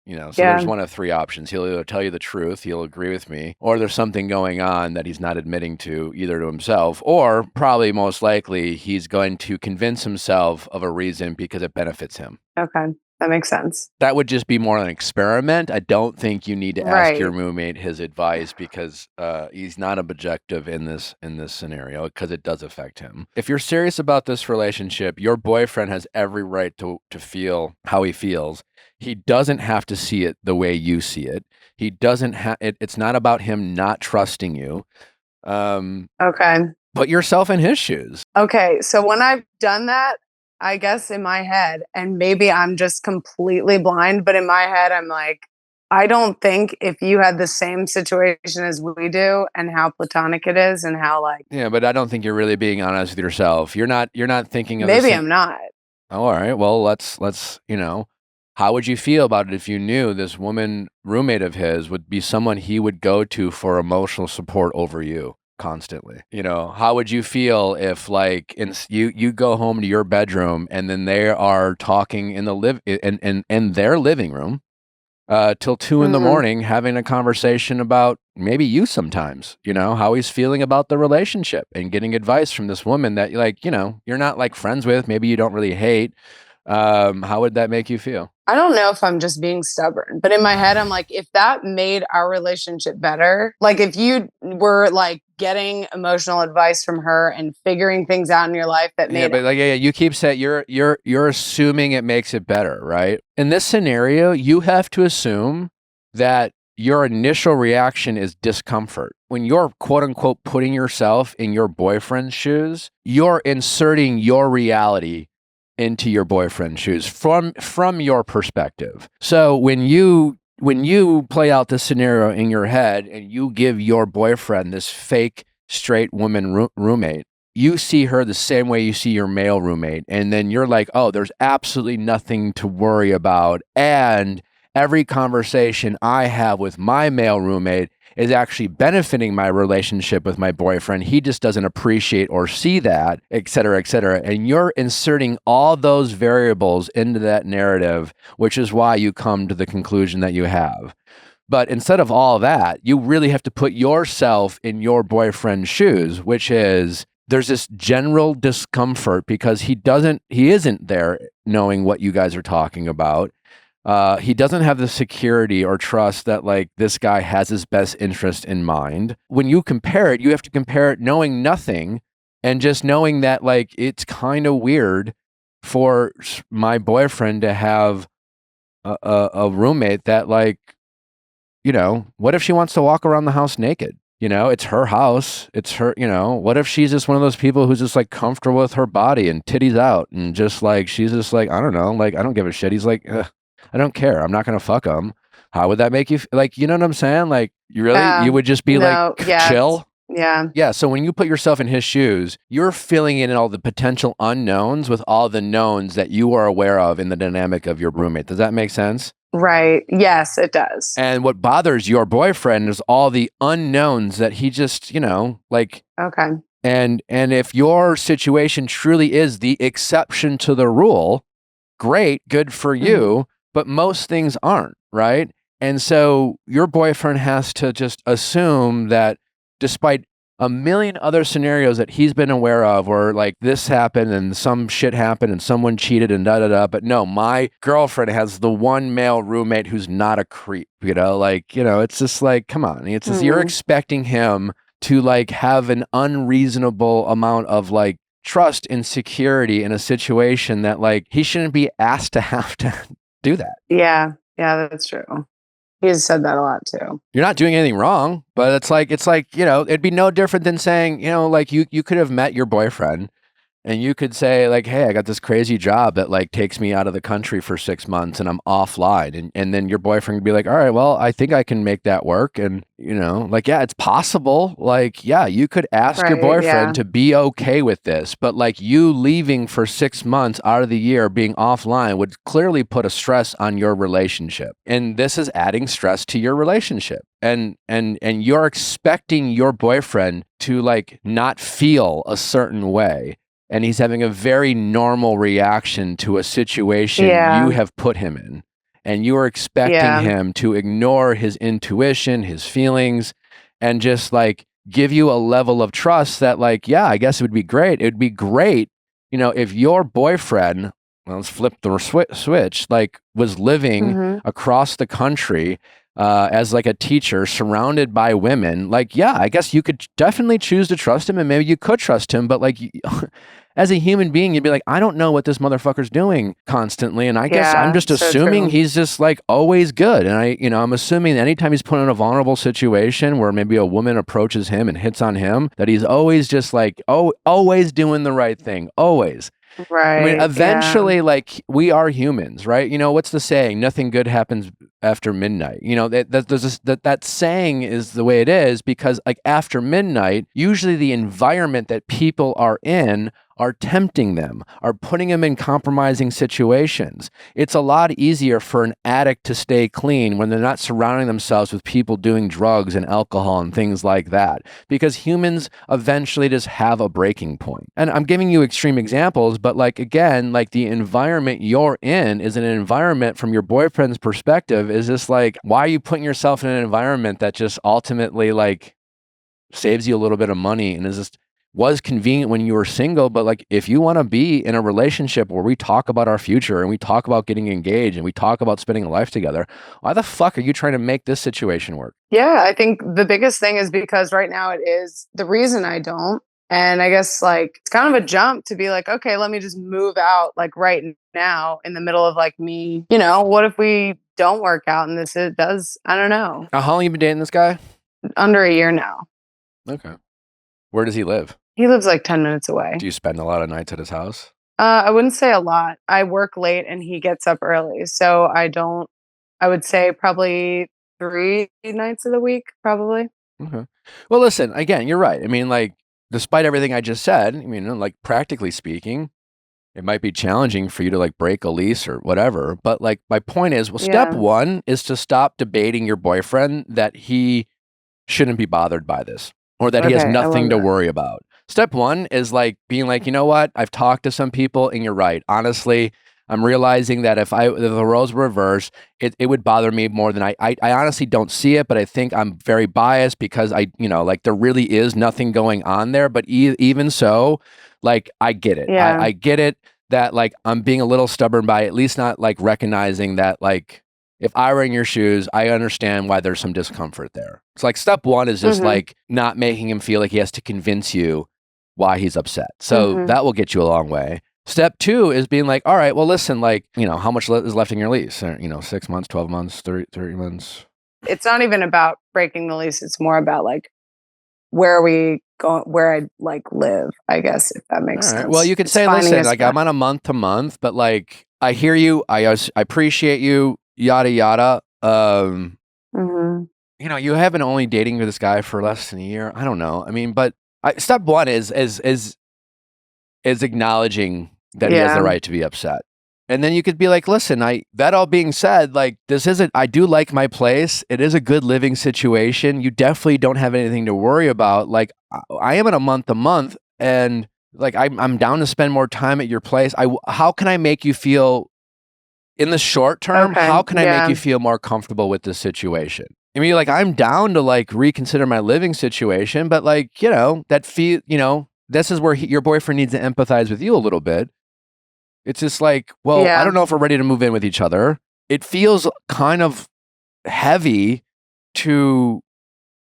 you know, so there's one of 3 options. He'll either tell you the truth, he'll agree with me, or there's something going on that he's not admitting to, either to himself, or probably most likely he's going to convince himself of a reason because it benefits him. Okay. That makes sense. That would just be more an experiment. I don't think you need to ask your roommate his advice because he's not objective in this scenario, because it does affect him. If you're serious about this relationship, your boyfriend has every right to feel how he feels. He doesn't have to see it the way you see it. He doesn't have it. It's not about him not trusting you. Okay. Put yourself in his shoes. Okay. So when I've done that, I guess in my head, and maybe I'm just completely blind, but in my head, I'm like, I don't think if you had the same situation as we do and how platonic it is and how like. Yeah, but I don't think you're really being honest with yourself. You're not thinking of maybe I'm not. Oh, all right. Well, let's, you know, How would you feel about it if you knew this woman roommate of his would be someone he would go to for emotional support over you constantly? You know, how would you feel if like you go home to your bedroom and then they are talking in in their living room till 2 in the morning, having a conversation about maybe you sometimes, you know, how he's feeling about the relationship and getting advice from this woman that like, you know, you're not like friends with, maybe you don't really hate. How would that make you feel? I don't know if I'm just being stubborn, but in my head, I'm like, if that made our relationship better, like if you were like getting emotional advice from her and figuring things out in your life that made but like, you keep saying you're assuming it makes it better, right? In this scenario, you have to assume that your initial reaction is discomfort. When you're quote unquote putting yourself in your boyfriend's shoes, you're inserting your reality into your boyfriend's shoes from your perspective. So when you play out this scenario in your head and you give your boyfriend this fake straight woman roommate, you see her the same way you see your male roommate, and then you're like, oh, there's absolutely nothing to worry about, and every conversation I have with my male roommate is actually benefiting my relationship with my boyfriend. He just doesn't appreciate or see that, et cetera, et cetera. And you're inserting all those variables into that narrative, which is why you come to the conclusion that you have. But instead of all that, you really have to put yourself in your boyfriend's shoes, which is there's this general discomfort because he isn't there knowing what you guys are talking about. He doesn't have the security or trust that like this guy has his best interest in mind. When you compare it, you have to compare it knowing nothing and just knowing that like it's kind of weird for my boyfriend to have a roommate that like, you know, what if she wants to walk around the house naked? You know, it's her house. It's her, you know, what if she's just one of those people who's just like comfortable with her body and titties out and just like, she's just like, I don't know, like, I don't give a shit. He's like, ugh. I don't care. I'm not going to fuck him. How would that make you like, you know what I'm saying? Like you would just be like, chill. Yeah. Yeah. So when you put yourself in his shoes, you're filling in all the potential unknowns with all the knowns that you are aware of in the dynamic of your roommate. Does that make sense? Right. Yes, it does. And what bothers your boyfriend is all the unknowns that he just, you know, like, okay. And if your situation truly is the exception to the rule, great, good for you. But most things aren't, right? And so your boyfriend has to just assume that despite a million other scenarios that he's been aware of where like this happened and some shit happened and someone cheated and da-da-da, but no, my girlfriend has the one male roommate who's not a creep, you know? Like, you know, it's just like, come on. It's just you're expecting him to like have an unreasonable amount of like trust and security in a situation that like he shouldn't be asked to have to do that. Yeah, that's true. He's said that a lot too. You're not doing anything wrong, but it's like, you know, it'd be no different than saying, you know, like you could have met your boyfriend and you could say like, hey, I got this crazy job that like takes me out of the country for 6 months and I'm offline. And then your boyfriend would be like, all right, well, I think I can make that work. And, you know, like, yeah, it's possible. Like, yeah, you could ask your boyfriend to be okay with this, but like you leaving for 6 months out of the year being offline would clearly put a stress on your relationship. And this is adding stress to your relationship. And you're expecting your boyfriend to like not feel a certain way. And he's having a very normal reaction to a situation you have put him in. And you are expecting him to ignore his intuition, his feelings, and just like give you a level of trust that like, yeah, I guess it would be great. It would be great, you know, if your boyfriend, well, let's flip the switch, like was living across the country as like a teacher surrounded by women, like, yeah, I guess you could definitely choose to trust him and maybe you could trust him. But like, as a human being, you'd be like, I don't know what this motherfucker's doing constantly. And I guess I'm just assuming he's just like always good. And I'm assuming that anytime he's put in a vulnerable situation where maybe a woman approaches him and hits on him, that he's always just like, always doing the right thing. Always. Right. I mean, eventually, like, we are humans, right? You know, what's the saying? Nothing good happens after midnight. You know, that saying is the way it is because, like, after midnight, usually the environment that people are in are tempting them, are putting them in compromising situations. It's a lot easier for an addict to stay clean when they're not surrounding themselves with people doing drugs and alcohol and things like that, because humans eventually just have a breaking point. And I'm giving you extreme examples, but like, again, like the environment you're in is an environment from your boyfriend's perspective is just like, why are you putting yourself in an environment that just ultimately like saves you a little bit of money and is just was convenient when you were single, but like if you want to be in a relationship where we talk about our future and we talk about getting engaged and we talk about spending a life together, why the fuck are you trying to make this situation work? Yeah, I think the biggest thing is because right now it is the reason I don't. And I guess like it's kind of a jump to be like, okay, let me just move out like right now in the middle of like me, you know, what if we don't work out and it does, I don't know. How long you been dating this guy? Under a year now. Okay. Where does he live? He lives like 10 minutes away. Do you spend a lot of nights at his house? I wouldn't say a lot. I work late and he gets up early. So I would say probably 3 nights of the week, probably. Okay. Well, listen, again, you're right. I mean, like, despite everything I just said, I mean, like, practically speaking, it might be challenging for you to like break a lease or whatever. But like, my point is, well, step one is to stop debating your boyfriend that he shouldn't be bothered by this or that he has nothing to worry about. Step one is like being like, you know what? I've talked to some people and you're right. Honestly, I'm realizing that if the roles were reversed, it would bother me more than I honestly don't see it, but I think I'm very biased because like there really is nothing going on there. But even so, like, I get it. Yeah. I get it that like I'm being a little stubborn by at least not like recognizing that like, if I were in your shoes, I understand why there's some discomfort there. It's like step one is just like not making him feel like he has to convince you why he's upset. So that will get you a long way. Step two is being like, all right, well, listen, like, how much is left in your lease? 6 months, 12 months, 30 months. It's not even about breaking the lease. It's more about like, where are we going, where I like live, I guess, if that makes sense. Well, you could say, listen, like I'm on a month to month, but like, I hear you. I appreciate you, yada, yada. You have been only dating with this guy for less than a year. I don't know. I mean, but step one is acknowledging that he has the right to be upset. And then you could be like, listen, that all being said, like I do like my place. It is a good living situation. You definitely don't have anything to worry about. Like I am in a month to month and like, I'm down to spend more time at your place. How can I make you feel in the short term? How can I make you feel more comfortable with this situation? I mean, like I'm down to like reconsider my living situation, but like, this is where your boyfriend needs to empathize with you a little bit. It's just like, well, I don't know if we're ready to move in with each other. It feels kind of heavy to,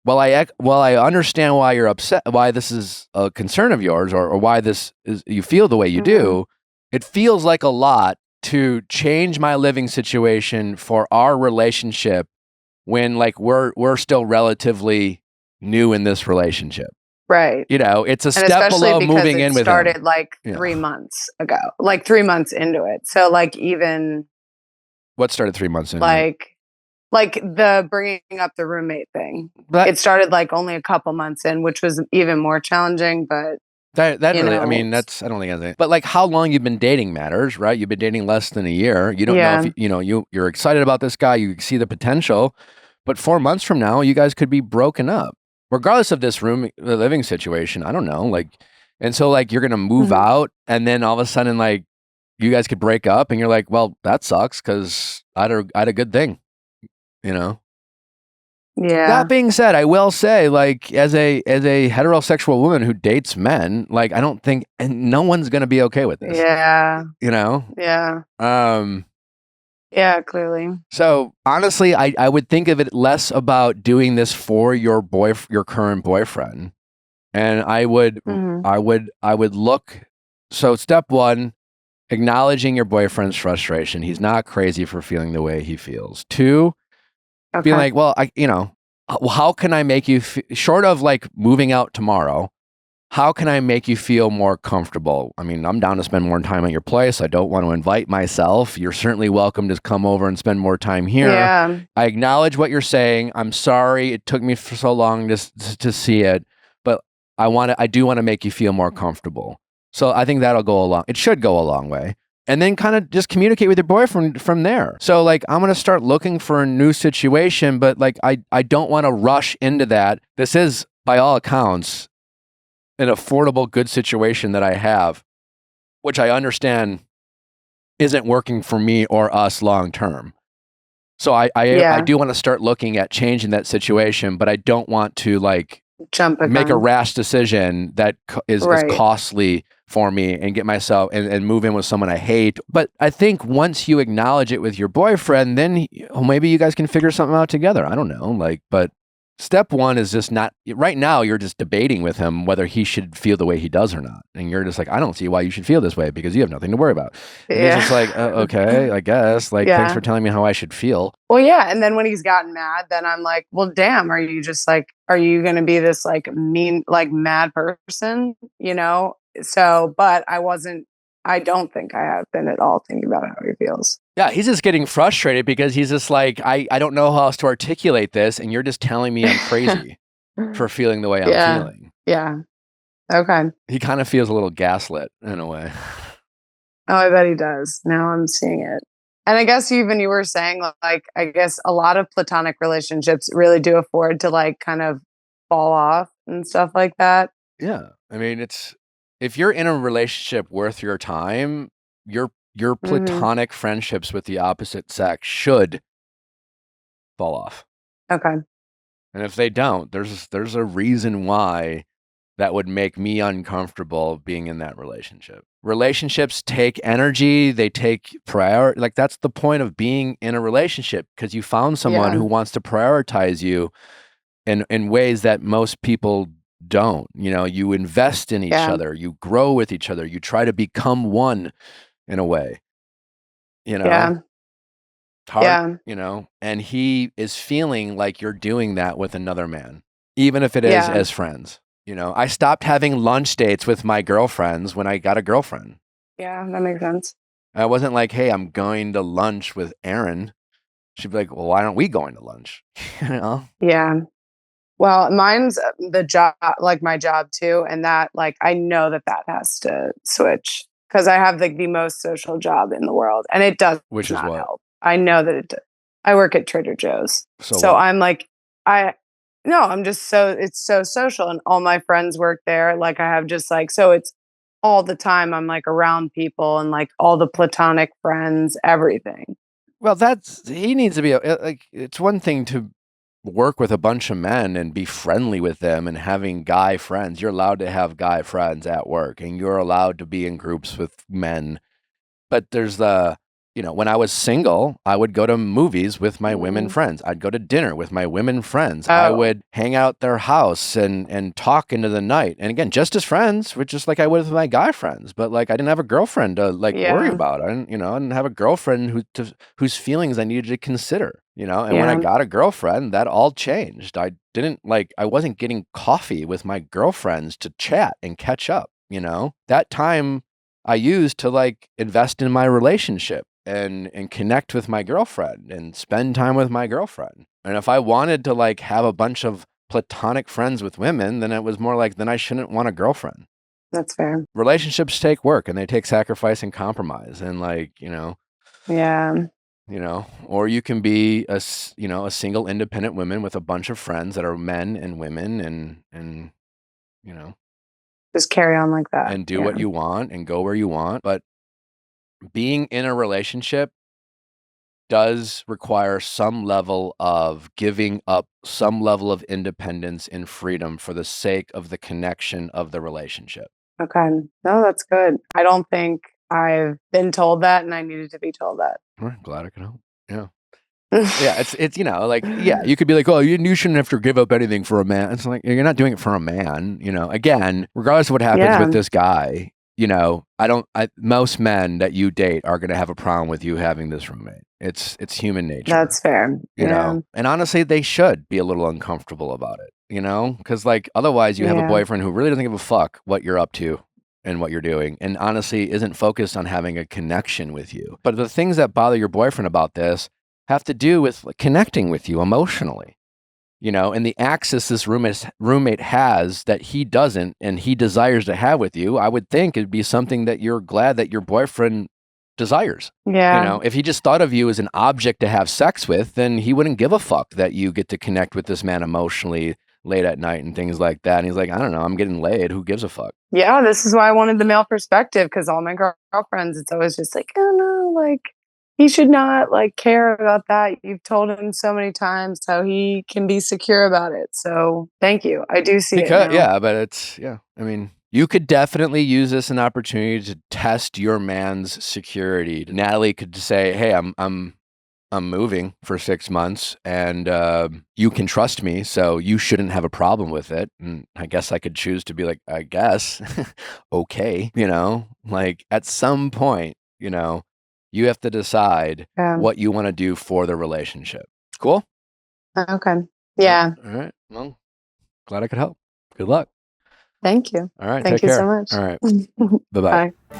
I understand why you're upset, why this is a concern of yours or why this is, you feel the way you do. It feels like a lot to change my living situation for our relationship when like we're still relatively new in this relationship. Right. It's a step below moving in with him. Started like 3 months ago, like 3 months into it. So like even. What started 3 months into like the bringing up the roommate thing. It started like only a couple months in, which was even more challenging, but. That really, I mean, I don't think anything. But like how long you've been dating matters, right? You've been dating less than a year. You don't know if, you're excited about this guy, you see the potential, but 4 months from now, you guys could be broken up. Regardless of this living situation, I don't know. Like, and so like you're gonna move out, and then all of a sudden, like you guys could break up, and you're like, well, that sucks because I had a good thing, Yeah. That being said, I will say, like, as a heterosexual woman who dates men, like, I don't think, and no one's gonna be okay with this. Yeah. Yeah. Yeah, clearly. So honestly, I would think of it less about doing this for your current boyfriend. And I would look, so step one, acknowledging your boyfriend's frustration. He's not crazy for feeling the way he feels. Two, being like, well, how can I make you, short of like moving out tomorrow, how can I make you feel more comfortable? I mean, I'm down to spend more time at your place. I don't want to invite myself. You're certainly welcome to come over and spend more time here. Yeah. I acknowledge what you're saying. I'm sorry it took me for so long to see it, but I do want to make you feel more comfortable. So I think that'll go it should go a long way. And then kind of just communicate with your boyfriend from there. So like, I'm going to start looking for a new situation, but like, I don't want to rush into that. This is, by all accounts, an affordable, good situation that I have, which I understand isn't working for me or us long term. So I do want to start looking at changing that situation, but I don't want to like make a rash decision that is costly for me and get myself and move in with someone I hate. But I think once you acknowledge it with your boyfriend, then maybe you guys can figure something out together. I don't know. Like, but step one is just not right now. You're just debating with him whether he should feel the way he does or not. And you're just like, I don't see why you should feel this way because you have nothing to worry about. And he's just like, okay, I guess. Like, thanks for telling me how I should feel. Well, yeah. And then when he's gotten mad, then I'm like, well, damn, are you going to be this like mean, like mad person, you know? So, but I don't think I have been at all thinking about how he feels. Yeah, he's just getting frustrated because he's just like, I don't know how else to articulate this. And you're just telling me I'm crazy for feeling the way I'm feeling. Yeah. Okay. He kind of feels a little gaslit in a way. Oh, I bet he does. Now I'm seeing it. And I guess even you were saying, like, I guess a lot of platonic relationships really do afford to like kind of fall off and stuff like that. Yeah. I mean, if you're in a relationship worth your time, your platonic friendships with the opposite sex should fall off. Okay. And if they don't, there's a reason why that would make me uncomfortable being in that relationship. Relationships take energy, they take priority. Like that's the point of being in a relationship because you found someone who wants to prioritize you in ways that most people don't. You know, you invest in each other, you grow with each other, you try to become one in a way. You know? It's hard, you know, and he is feeling like you're doing that with another man, even if it is as friends. You know, I stopped having lunch dates with my girlfriends when I got a girlfriend. Yeah, that makes sense. I wasn't like, hey, I'm going to lunch with Erin. She'd be like, well, why aren't we going to lunch? You know? Yeah. Well, mine's the job, like my job too. And that, like, I know that has to switch because I have like the most social job in the world and it does not help. I know that I work at Trader Joe's. So I'm like, I'm just it's so social and all my friends work there. Like I have just like, so it's all the time. I'm like around people and like all the platonic friends, everything. Well, he needs to be like, it's one thing to work with a bunch of men and be friendly with them and having guy friends. You're allowed to have guy friends at work and you're allowed to be in groups with men. But there's when I was single, I would go to movies with my women friends. I'd go to dinner with my women friends. I would hang out at their house and talk into the night. And again, just as friends, just like I would with my guy friends. But like, I didn't have a girlfriend to worry about. I didn't have a girlfriend whose feelings I needed to consider. You know, and when I got a girlfriend, that all changed. I wasn't getting coffee with my girlfriends to chat and catch up. You know, that time I used to like invest in my relationship and connect with my girlfriend and spend time with my girlfriend. And if I wanted to like have a bunch of platonic friends with women, then it was more like, then I shouldn't want a girlfriend. That's fair. Relationships take work and they take sacrifice and compromise and like, or you can be a single independent woman with a bunch of friends that are men and women and just carry on like that and do what you want and go where you want. But being in a relationship does require some level of giving up some level of independence and freedom for the sake of the connection of the relationship. Okay. No, that's good. I don't think I've been told that and I needed to be told that. I'm glad I could help. Yeah. Yeah, it's you could be like, oh, you shouldn't have to give up anything for a man. It's like, you're not doing it for a man, again, regardless of what happens with this guy, most men that you date are going to have a problem with you having this roommate. It's human nature. That's fair. You know, and honestly, they should be a little uncomfortable about it, because like otherwise you have a boyfriend who really doesn't give a fuck what you're up to and what you're doing. And honestly, isn't focused on having a connection with you. But the things that bother your boyfriend about this have to do with connecting with you emotionally. and the access this roommate has that he doesn't and he desires to have with you, I would think it'd be something that you're glad that your boyfriend desires. Yeah. If he just thought of you as an object to have sex with, then he wouldn't give a fuck that you get to connect with this man emotionally late at night and things like that. And he's like, I don't know, I'm getting laid. Who gives a fuck? Yeah, this is why I wanted the male perspective, because all my girlfriends, it's always just like, oh no, like he should not like care about that. You've told him so many times how he can be secure about it. So thank you. I do see it now. Yeah, but I mean, you could definitely use this an opportunity to test your man's security. Natalie could say, hey, I'm moving for 6 months and you can trust me, so you shouldn't have a problem with it. And I guess I could choose to be like, I guess, okay, like at some point, you have to decide what you want to do for the relationship. Cool? Okay. Yeah. All right. Well, glad I could help. Good luck. Thank you. All right. Thank take you care. so much. All right. Bye-bye. Bye.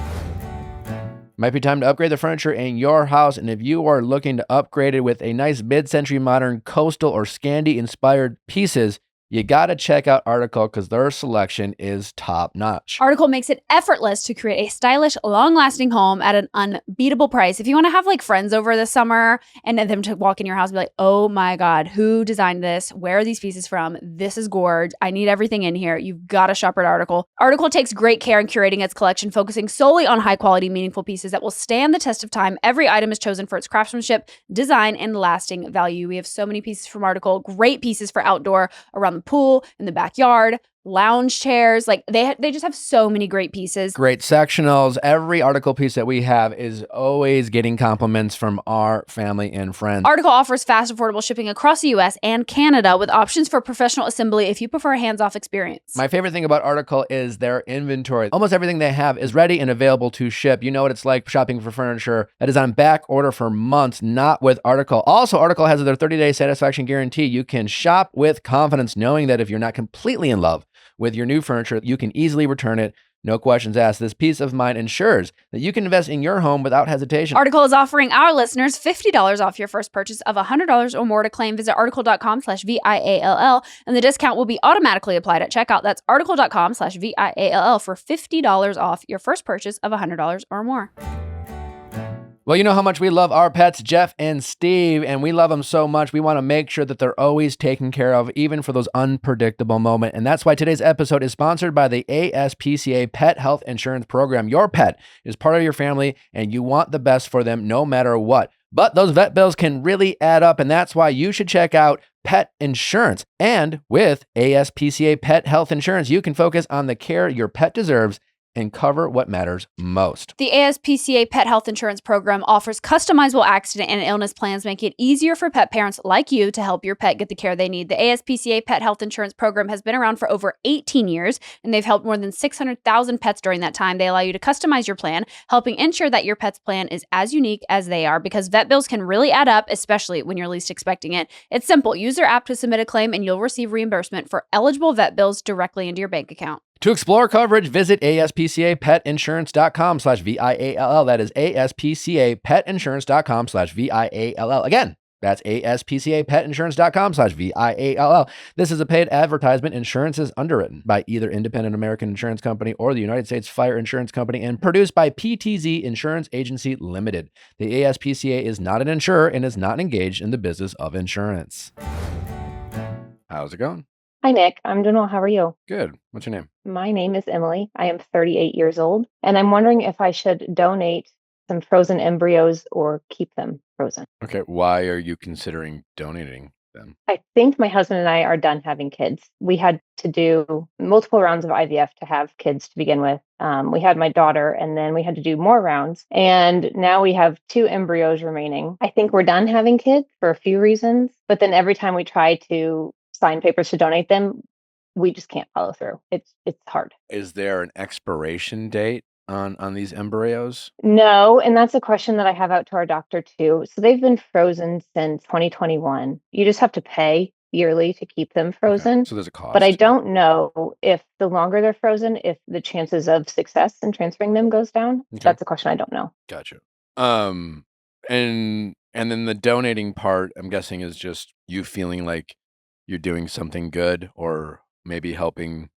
Might be time to upgrade the furniture in your house, and if you are looking to upgrade it with a nice mid-century modern coastal or Scandi-inspired pieces, you got to check out Article because their selection is top-notch. Article makes it effortless to create a stylish, long-lasting home at an unbeatable price. If you want to have like friends over this summer and then them to walk in your house and be like, oh my God, who designed this? Where are these pieces from? This is gorge. I need everything in here. You've got to shop at Article. Article takes great care in curating its collection, focusing solely on high-quality, meaningful pieces that will stand the test of time. Every item is chosen for its craftsmanship, design, and lasting value. We have so many pieces from Article, great pieces for outdoor, around the pool, in the backyard, lounge chairs. Like they just have so many great pieces. Great sectionals. Every Article piece that we have is always getting compliments from our family and friends. Article offers fast, affordable shipping across the US and Canada with options for professional assembly if you prefer a hands-off experience. My favorite thing about Article is their inventory. Almost everything they have is ready and available to ship. You know what it's like shopping for furniture that is on back order for months, not with Article. Also, Article has their 30-day satisfaction guarantee. You can shop with confidence knowing that if you're not completely in love with your new furniture, you can easily return it. No questions asked. This peace of mind ensures that you can invest in your home without hesitation. Article is offering our listeners $50 off your first purchase of $100 or more. To claim, visit article.com/VIALL, and the discount will be automatically applied at checkout. That's article.com/VIALL for $50 off your first purchase of $100 or more. Well, you know how much we love our pets, Jeff and Steve, and we love them so much, we want to make sure that they're always taken care of, even for those unpredictable moments. And that's why today's episode is sponsored by the ASPCA Pet Health Insurance Program. Your pet is part of your family, and you want the best for them no matter what. But those vet bills can really add up, and that's why you should check out pet insurance. And with ASPCA Pet Health Insurance, you can focus on the care your pet deserves and cover what matters most. The ASPCA Pet Health Insurance Program offers customizable accident and illness plans, making it easier for pet parents like you to help your pet get the care they need. The ASPCA Pet Health Insurance Program has been around for over 18 years, and they've helped more than 600,000 pets during that time. They allow you to customize your plan, helping ensure that your pet's plan is as unique as they are, because vet bills can really add up, especially when you're least expecting it. It's simple. Use their app to submit a claim, and you'll receive reimbursement for eligible vet bills directly into your bank account. To explore coverage, visit aspcapetinsurance.com/VIALL. That is aspcapetinsurance.com/VIALL. Again, that's aspcapetinsurance.com/VIALL. This is a paid advertisement. Insurance is underwritten by either Independent American Insurance Company or the United States Fire Insurance Company and produced by PTZ Insurance Agency Limited. The ASPCA is not an insurer and is not engaged in the business of insurance. How's it going? Hi, Nick. I'm doing well. How are you? Good. What's your name? My name is Emily. I am 38 years old, and I'm wondering if I should donate some frozen embryos or keep them frozen. Okay. Why are you considering donating them? I think my husband and I are done having kids. We had to do multiple rounds of IVF to have kids to begin with. We had my daughter, and then we had to do more rounds. And now we have 2 embryos remaining. I think we're done having kids for a few reasons, but then every time we try to sign papers to donate them, we just can't follow through. It's hard. Is there an expiration date on these embryos? No, and that's a question that I have out to our doctor too. So they've been frozen since 2021. You just have to pay yearly to keep them frozen. Okay. So there's a cost. But I don't know if the longer they're frozen, if the chances of success in transferring them goes down. Okay. That's a question I don't know. Gotcha. And then the donating part, I'm guessing, is just you feeling like you're doing something good, or maybe helping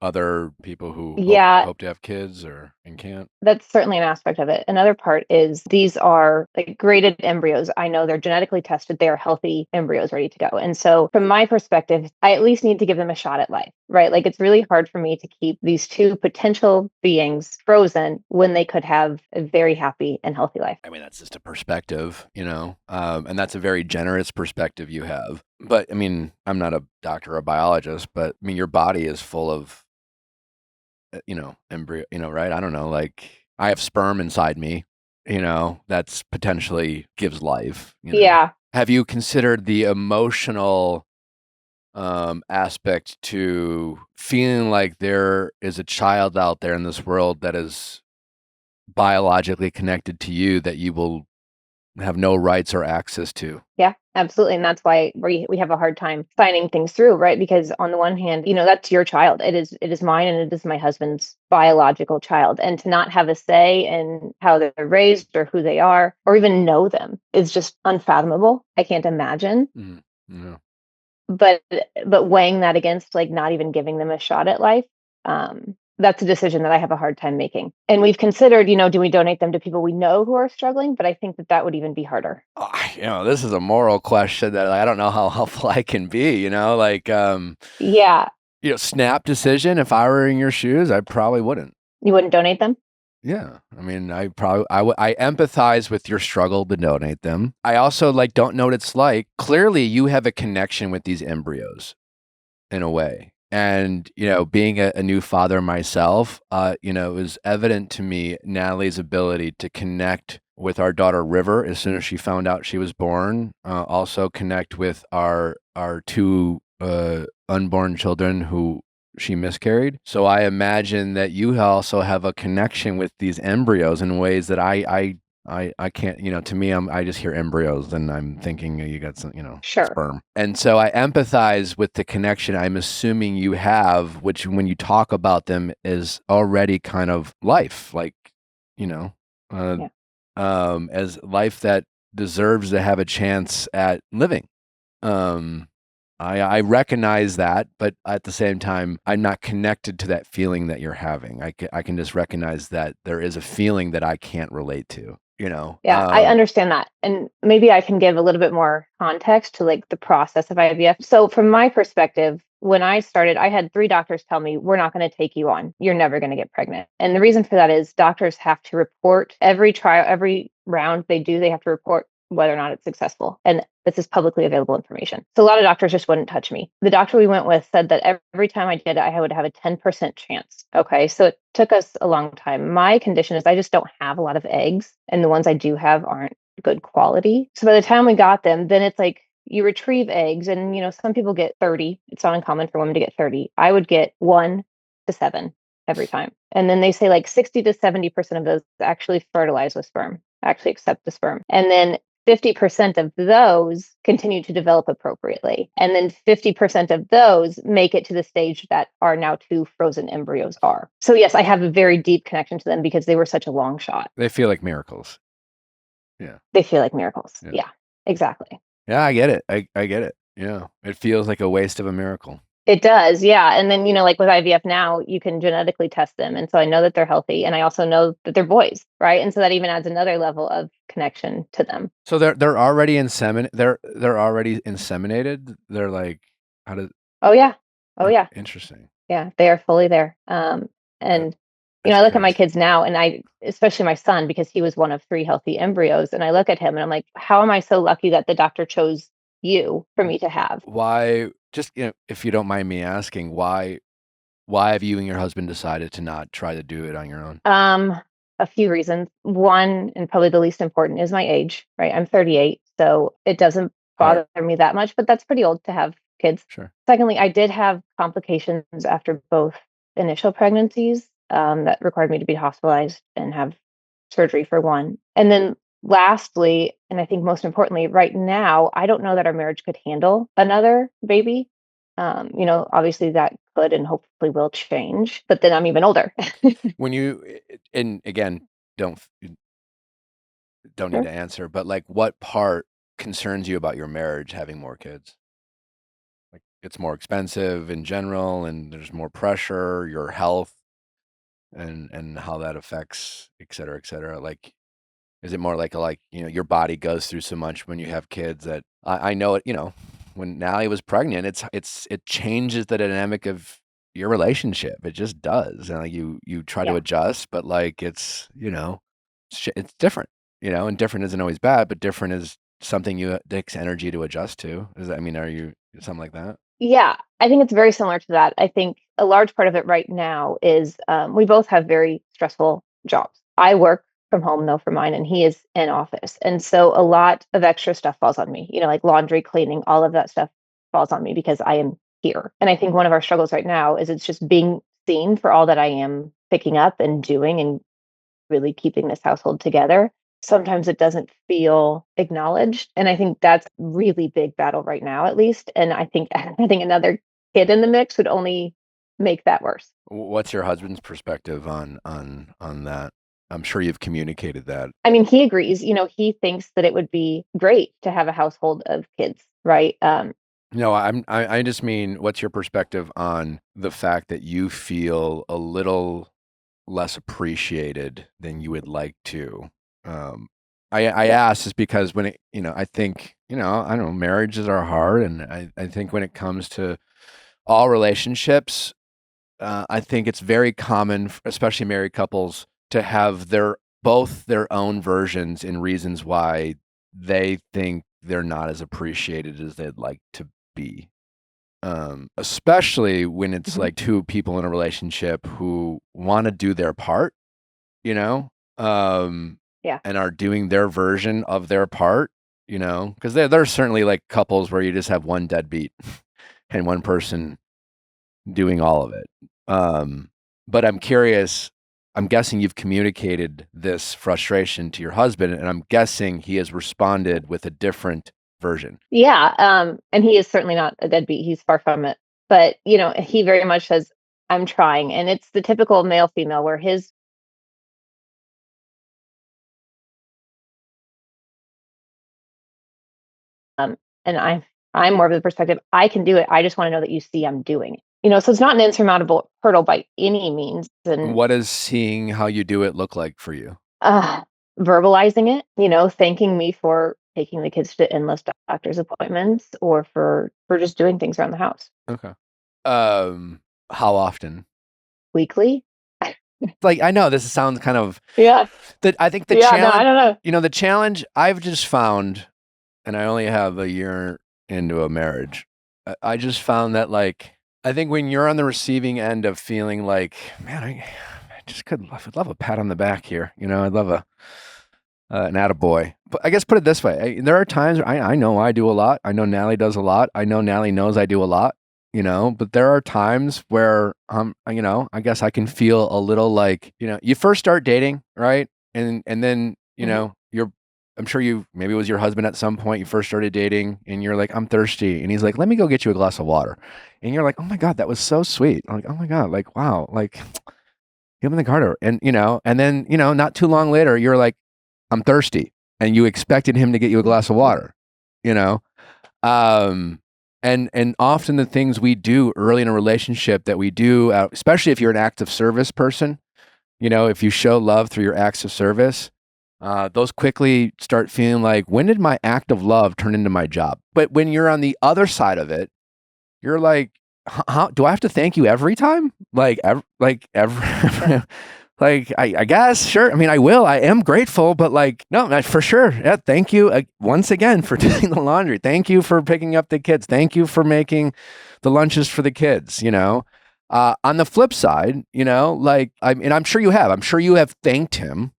other people who Yeah, hope to have kids and can't? that's certainly an aspect of it. Another part is these are like graded embryos. I know they're genetically tested. They are healthy embryos ready to go. And so, from my perspective, I at least need to give them a shot at life, right? Like, it's really hard for me to keep these two potential beings frozen when they could have a very happy and healthy life. I mean, that's just a perspective, and that's a very generous perspective you have. But I mean, I'm not a doctor or a biologist, but I mean, your body is full of, embryo, right? I don't know, like I have sperm inside me, that's potentially gives life. Yeah. Have you considered the emotional aspect to feeling like there is a child out there in this world that is biologically connected to you that you will have no rights or access to? Yeah, absolutely. And that's why we have a hard time signing things through, right? Because on the one hand, that's your child. It is mine and it is my husband's biological child. And to not have a say in how they're raised or who they are or even know them is just unfathomable. I can't imagine. Yeah. But weighing that against like not even giving them a shot at life, that's a decision that I have a hard time making. And we've considered, do we donate them to people we know who are struggling? But I think that would even be harder. This is a moral question that I don't know how helpful I can be, like, Yeah. Snap decision. If I were in your shoes, I probably wouldn't. You wouldn't donate them? Yeah. I mean, I empathize with your struggle to donate them. I also don't know what it's like. Clearly you have a connection with these embryos in a way. And, being a new father myself, it was evident to me, Natalie's ability to connect with our daughter River as soon as she found out she was born, also connect with our two unborn children who she miscarried. So I imagine that you also have a connection with these embryos in ways that I can't, to me, I just hear embryos and I'm thinking you got some, Sure. sperm. And so I empathize with the connection I'm assuming you have, which when you talk about them is already kind of life, like, Yeah. as life that deserves to have a chance at living. I recognize that, but at the same time, I'm not connected to that feeling that you're having. I can just recognize that there is a feeling that I can't relate to, Yeah, I understand that. And maybe I can give a little bit more context to like the process of IVF. So from my perspective, when I started, I had 3 doctors tell me, we're not going to take you on. You're never going to get pregnant. And the reason for that is doctors have to report every trial, every round they do, they have to report whether or not it's successful. And this is publicly available information. So a lot of doctors just wouldn't touch me. The doctor we went with said that every time I did it, I would have a 10% chance. Okay. So it took us a long time. My condition is I just don't have a lot of eggs, and the ones I do have aren't good quality. So by the time we got them, then it's like you retrieve eggs, and some people get 30. It's not uncommon for women to get 30. I would get 1 to 7 every time. And then they say like 60 to 70% of those actually fertilize with sperm, actually accept the sperm. And then 50% of those continue to develop appropriately. And then 50% of those make it to the stage that our now 2 frozen embryos are. So yes, I have a very deep connection to them because they were such a long shot. They feel like miracles. Yeah. They feel like miracles. Yeah, exactly. Yeah, I get it. I get it. Yeah. It feels like a waste of a miracle. It does, yeah. And then, like with IVF now, you can genetically test them. And so I know that they're healthy, and I also know that they're boys, right? And so that even adds another level of connection to them. So they're already they're already inseminated? They're like, how did Oh yeah. Oh yeah. Interesting. Yeah, they are fully there. And I look at my kids now, and especially my son, because he was one of 3 healthy embryos, and I look at him and I'm like, how am I so lucky that the doctor chose you for me to have? Why, just, if you don't mind me asking, why have you and your husband decided to not try to do it on your own? A few reasons. One, and probably the least important, is my age, right? I'm 38, so it doesn't bother me that much, but that's pretty old to have kids. Sure. Secondly, I did have complications after both initial pregnancies that required me to be hospitalized and have surgery for one. And then lastly, and I think most importantly, right now, I don't know that our marriage could handle another baby. Obviously that could and hopefully will change, but then I'm even older. When you, and again, don't Sure. need to answer, but like what part concerns you about your marriage having more kids? it's more expensive in general and there's more pressure, your health and how that affects, et cetera, et cetera? Like, is it more like, your body goes through so much when you have kids that I know it, when Nally was pregnant, it changes the dynamic of your relationship. It just does. And like you try to Yeah. adjust, but like it's different, and different isn't always bad, but different is something takes energy to adjust to. Are you something like that? Yeah, I think it's very similar to that. I think a large part of it right now is we both have very stressful jobs. I work from home though for mine, and he is in office, and so a lot of extra stuff falls on me. Like laundry, cleaning, all of that stuff falls on me because I am here. And I think one of our struggles right now is it's just being seen for all that I am picking up and doing, and really keeping this household together. Sometimes it doesn't feel acknowledged. And I think that's really big battle right now, at least. And I think adding another kid in the mix would only make that worse. What's your husband's perspective on that? I'm sure you've communicated that. I mean, he agrees. He thinks that it would be great to have a household of kids, right? No, I just mean, what's your perspective on the fact that you feel a little less appreciated than you would like to? I ask just because when I think, I don't know, marriages are hard, and I think when it comes to all relationships, I think it's very common, especially married couples, to have both their own versions and reasons why they think they're not as appreciated as they'd like to be. Especially when it's Mhm. like two people in a relationship who want to do their part, you know, um, Yeah. and are doing their version of their part, because there's certainly like couples where you just have one deadbeat and one person doing all of it. But I'm curious, I'm guessing you've communicated this frustration to your husband, and I'm guessing he has responded with a different version. Yeah. And he is certainly not a deadbeat. He's far from it. But, he very much says, I'm trying. And it's the typical male female where his and I'm more of the perspective, I can do it. I just want to know that you see I'm doing it. So it's not an insurmountable hurdle by any means. And What does seeing how you do it look like for you? uh, verbalizing it, thanking me for taking the kids to endless doctor's appointments or for just doing things around the house Okay. How often? weekly. Like, I know this sounds kind of Yeah. that. I think the Yeah. No, I challenge, don't know. the challenge I've just found, and I only have a year into a marriage. I just found that, like, I think when you're on the receiving end of feeling like, man, I would love a pat on the back here. I'd love an attaboy. But I guess put it this way. There are times where I know I do a lot. I know Nally does a lot. I know Nally knows I do a lot, but there are times where, I guess I can feel a little like, you first start dating, right? And then, Mhm. I'm sure maybe it was your husband at some point, you first started dating and you're like, I'm thirsty. And he's like, let me go get you a glass of water. And you're like, oh my God, that was so sweet. I'm like, oh my God, like, wow, like, give him the card. And, and then, not too long later, you're like, I'm thirsty. And you expected him to get you a glass of water, you know? Um, and often the things we do early in a relationship that we do, especially if you're an acts of service person, if you show love through your acts of service, those quickly start feeling like, when did my act of love turn into my job? But when you're on the other side of it, you're like, how do I have to thank you every time? Like, every like, I guess, sure. I mean, I will. I am grateful, but like, no, for sure. Yeah, thank you once again for doing the laundry. Thank you for picking up the kids. Thank you for making the lunches for the kids. On the flip side, like, and I'm sure you have. I'm sure you have thanked him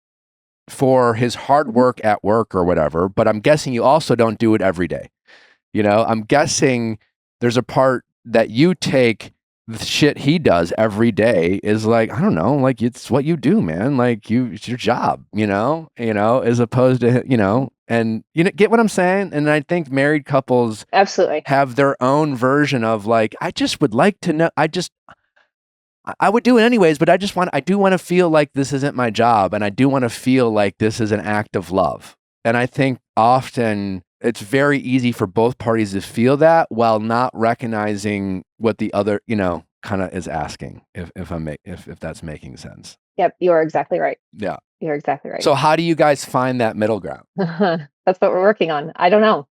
for his hard work at work or whatever. But I'm guessing you also don't do it every day. I'm guessing there's a part that you take the shit he does every day is like, I don't know, like, it's what you do, man. Like, it's your job, as opposed to, and get what I'm saying? And I think married couples Absolutely. have their own version of like, I just would like to know, I would do it anyways, but I do want to feel like this isn't my job. And I do want to feel like this is an act of love. And I think often it's very easy for both parties to feel that while not recognizing what the other, kind of is asking, if that's making sense. Yep, you are exactly right. Yeah. You're exactly right. So how do you guys find that middle ground? That's what we're working on. I don't know.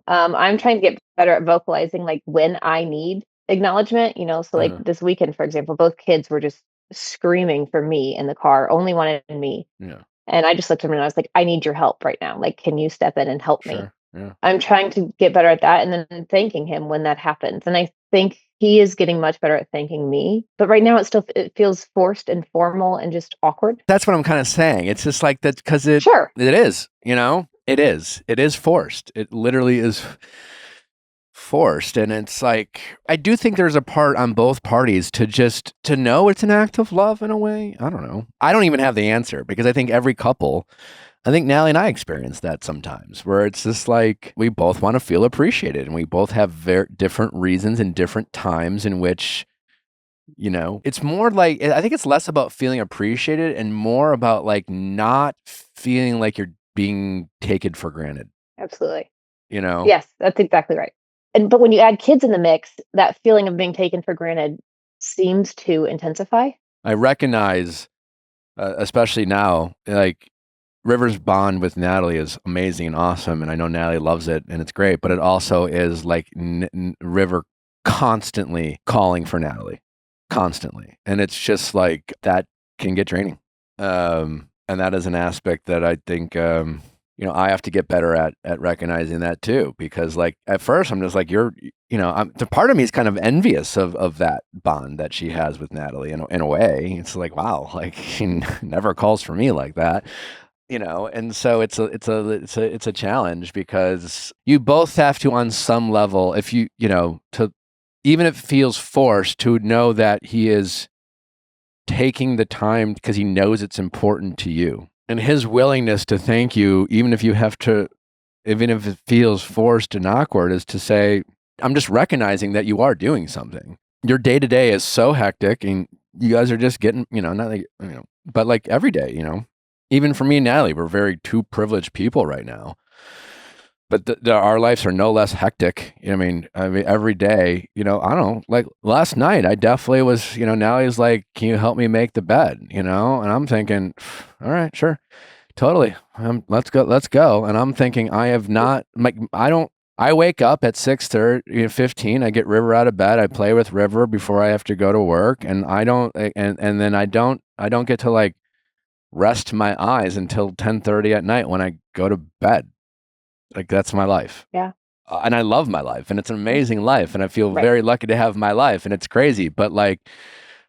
I'm trying to get better at vocalizing like when I need acknowledgement, so like this weekend, for example, both kids were just screaming for me in the car, only wanted me. Yeah. And I just looked at him and I was like, I need your help right now. Like, can you step in and help me? Sure. Yeah. I'm trying to get better at that and then thanking him when that happens. And I think he is getting much better at thanking me. But right now it feels forced and formal and just awkward. That's what I'm kind of saying. It's just like that because it is, it is forced. It literally is forced. And it's like, I do think there's a part on both parties to know it's an act of love in a way. I don't know. I don't even have the answer because I think I think Natalie and I experience that sometimes where it's just like we both want to feel appreciated and we both have very different reasons and different times in which, it's more like, I think it's less about feeling appreciated and more about like not feeling like you're being taken for granted. Absolutely. Yes, that's exactly right. But when you add kids in the mix, that feeling of being taken for granted seems to intensify. I recognize, especially now, like River's bond with Natalie is amazing and awesome. And I know Natalie loves it and it's great, but it also is like River constantly calling for Natalie, constantly. And it's just like that can get draining. And that is an aspect that I think, I have to get better at recognizing that too, because like at first I'm just like, the part of me is kind of envious of that bond that she has with Natalie in a way. It's like, wow, like she never calls for me like that. And so it's a challenge because you both have to, on some level, if even if it feels forced, to know that he is taking the time because he knows it's important to you, and his willingness to thank you, even if it feels forced and awkward, is to say, I'm just recognizing that you are doing something. Your day to day is so hectic, and you guys are just getting, not like, but like every day, even for me and Natalie, we're very two privileged people right now, but our lives are no less hectic. I mean, every day, I don't know, like last night, I definitely was, Natalie's like, can you help me make the bed? And I'm thinking, all right, sure. Totally. Let's go. And I'm thinking, I wake up at 6:30, 15. I get River out of bed. I play with River before I have to go to work. And then I don't get to like rest my eyes until 10:30 at night when I go to bed. Like that's my life. Yeah. And I love my life and it's an amazing life. And I feel very lucky to have my life and it's crazy, but like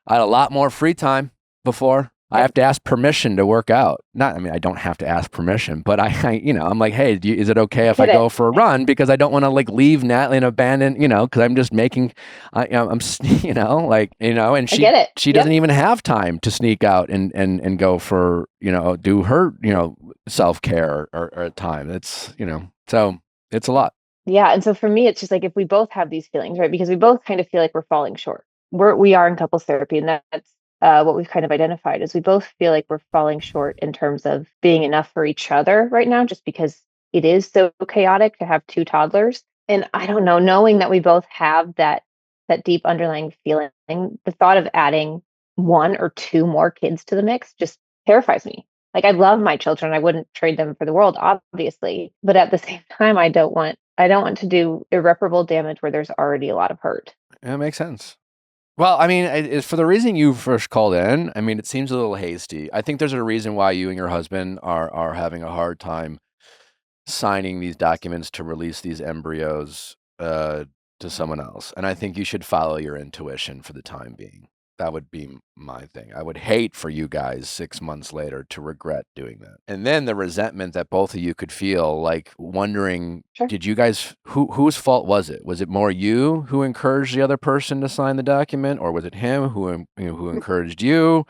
I had a lot more free time before. I have to ask permission to work out. I don't have to ask permission, but I'm like, hey, is it okay if I go for a run? Because I don't want to like leave Natalie and abandon, because I'm just making, and she doesn't even have time to sneak out and go for, do her, self-care or time. It's, so it's a lot. Yeah. And so for me, it's just like, if we both have these feelings, right? Because we both kind of feel like we're falling short. We are in couples therapy, and that's, what we've kind of identified is we both feel like we're falling short in terms of being enough for each other right now, just because it is so chaotic to have two toddlers. And I don't know, knowing that we both have that deep underlying feeling, the thought of adding one or two more kids to the mix just terrifies me. Like, I love my children. I wouldn't trade them for the world, obviously. But at the same time, I don't want to do irreparable damage where there's already a lot of hurt. That makes sense. Well, for the reason you first called in, it seems a little hasty. I think there's a reason why you and your husband are having a hard time signing these documents to release these embryos to someone else. And I think you should follow your intuition for the time being. That would be my thing. I would hate for you guys 6 months later to regret doing that. And then the resentment that both of you could feel, like wondering, did you guys, whose fault was it? Was it more you who encouraged the other person to sign the document, or was it him who encouraged you?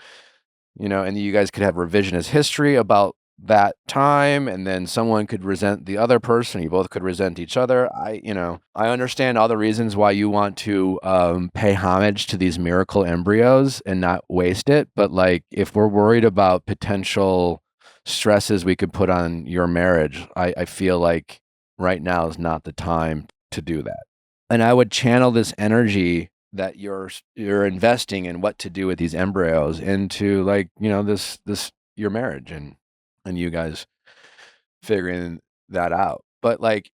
And you guys could have revisionist history about that time, and then someone could resent the other person. You both could resent each other. I understand all the reasons why you want to pay homage to these miracle embryos and not waste it. But like, if we're worried about potential stresses we could put on your marriage, I feel like right now is not the time to do that. And I would channel this energy that you're investing in what to do with these embryos into, like, you know, this your marriage and you guys figuring that out. But like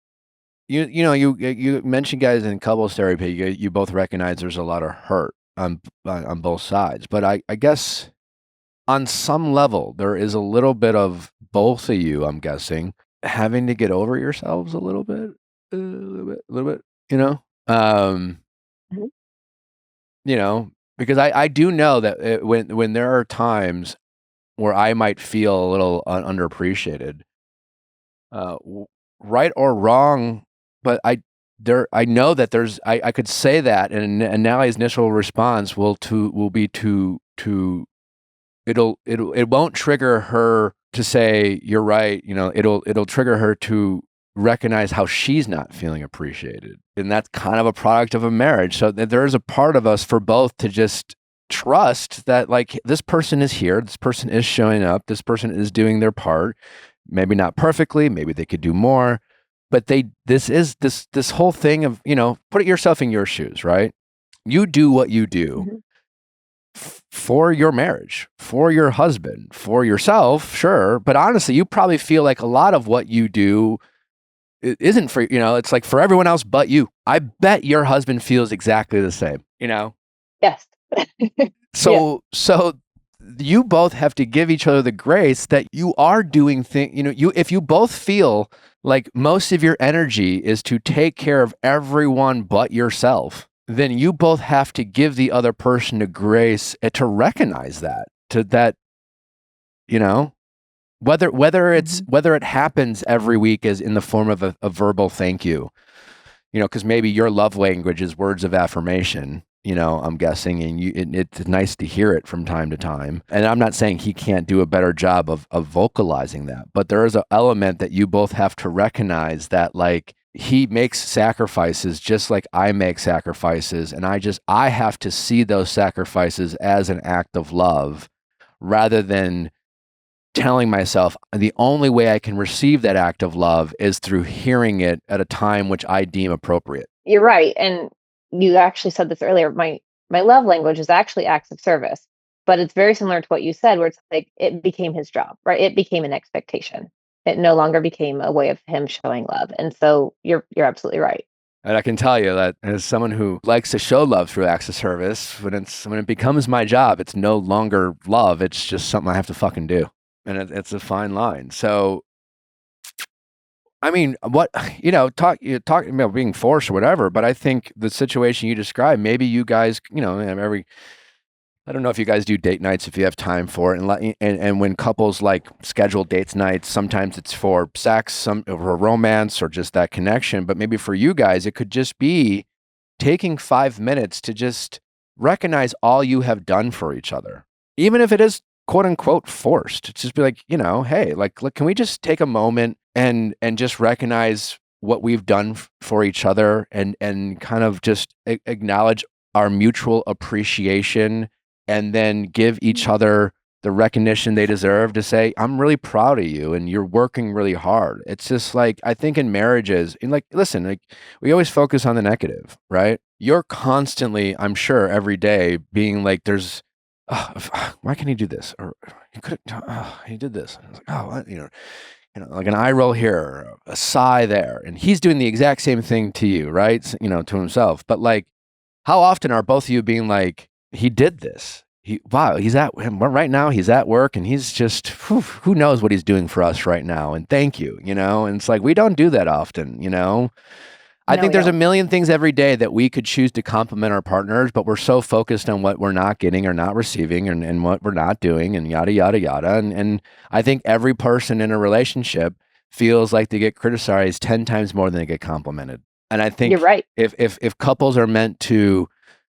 you mentioned, guys, in couples therapy, you both recognize there's a lot of hurt on both sides. But I guess on some level there is a little bit of both of you, I'm guessing, having to get over yourselves a little bit, you know. Mhm. You know, because I do know that when there are times where I might feel a little underappreciated, right or wrong, but I know that I could say that, and Nally's initial response will be to it won't trigger her to say you're right. You know, it'll trigger her to recognize how she's not feeling appreciated, and that's kind of a product of a marriage. So there is a part of us for both to just trust that, like, this person is here, this person is showing up, this person is doing their part. Maybe not perfectly, maybe they could do more, but this whole thing of, you know, put yourself in your shoes, right? You do what you do Mhm. for your marriage, for your husband, for yourself, sure. But honestly, you probably feel like a lot of what you do isn't for, you know, it's like for everyone else but you. I bet your husband feels exactly the same, you know? Yes. So you both have to give each other the grace that you are doing things, you know, if you both feel like most of your energy is to take care of everyone but yourself, then you both have to give the other person the grace to recognize that, you know, whether it happens every week as in the form of a verbal thank you, you know, because maybe your love language is words of affirmation, you know, I'm guessing, and it's nice to hear it from time to time. And I'm not saying he can't do a better job of vocalizing that, but there is an element that you both have to recognize that, like, he makes sacrifices just like I make sacrifices, and I have to see those sacrifices as an act of love rather than telling myself the only way I can receive that act of love is through hearing it at a time which I deem appropriate. You're right. And you actually said this earlier. My love language is actually acts of service, but it's very similar to what you said, where it's like it became his job, right? It became an expectation. It no longer became a way of him showing love. And so you're absolutely right. And I can tell you that as someone who likes to show love through acts of service, when it becomes my job, it's no longer love. It's just something I have to fucking do. And it's a fine line. So, I mean, what, you know, talking about being forced or whatever, but I think the situation you described, maybe you guys, you know, I don't know if you guys do date nights if you have time for it, and when couples like schedule dates nights, sometimes it's for sex, some for romance, or just that connection. But maybe for you guys, it could just be taking 5 minutes to just recognize all you have done for each other, even if it is quote unquote forced. It's just be like, you know, hey, like, look, can we just take a moment and just recognize what we've done for each other, and kind of just acknowledge our mutual appreciation, and then give each other the recognition they deserve, to say, I'm really proud of you and you're working really hard. It's just like, I think in marriages, and like, listen, like, we always focus on the negative, right? You're constantly, I'm sure, every day being like, there's, why can't he do this? Or he did this. And it's like, oh, what? You know, like an eye roll here, a sigh there. And he's doing the exact same thing to you, right? You know, to himself. But like, how often are both of you being like, he did this? Right now he's at work and he's just, who knows what he's doing for us right now. And thank you, you know? And it's like, we don't do that often, you know? I No, think we there's a don't. million things every day that we could choose to compliment our partners, but we're so focused on what we're not getting or not receiving, and what we're not doing, and yada, yada, yada. And I think every person in a relationship feels like they get criticized 10 times more than they get complimented. And I You're think right. if couples are meant to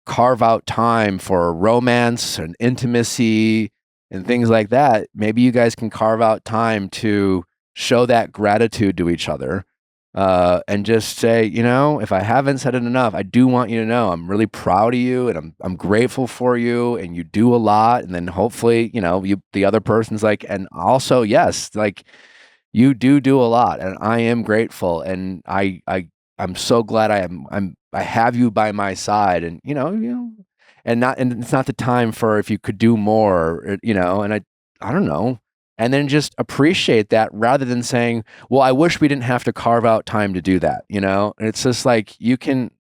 carve out time for romance and intimacy and things like that, maybe you guys can carve out time to show that gratitude to each other, and just say, you know, if I haven't said it enough, I do want you to know I'm really proud of you, and I'm grateful for you, and you do a lot. And then hopefully, you know, the other person's like, and also, yes, like, you do a lot, and I am grateful, and I'm so glad I have you by my side, and and it's not the time for if you could do more, and I don't know. And then just appreciate that rather than saying, well, I wish we didn't have to carve out time to do that, And it's just like you can,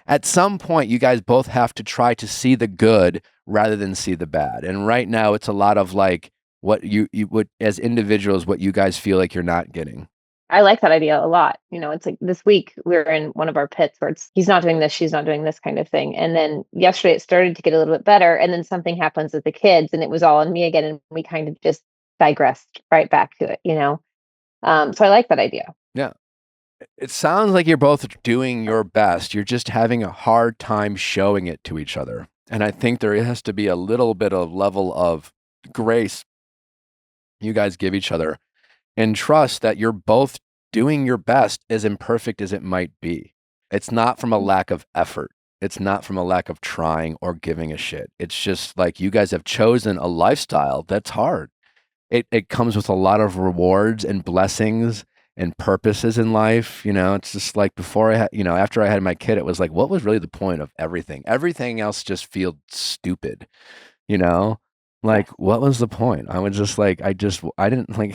at some point, you guys both have to try to see the good rather than see the bad. And right now, it's a lot of like what you would, as individuals, what you guys feel like you're not getting. I like that idea a lot. It's like this week we were in one of our pits where it's he's not doing this, she's not doing this kind of thing. And then yesterday it started to get a little bit better. And then something happens with the kids and it was all on me again. And we kind of just digressed right back to it, So I like that idea. Yeah. It sounds like you're both doing your best. You're just having a hard time showing it to each other. And I think there has to be a little bit of level of grace you guys give each other and trust that you're both doing your best, as imperfect as it might be. It's not from a lack of effort. It's not from a lack of trying or giving a shit. It's just like you guys have chosen a lifestyle that's hard. It comes with a lot of rewards and blessings and purposes in life. It's just like before after I had my kid, it was like, what was really the point of everything? Everything else just feels stupid, like what was the point? I was just like, I didn't like,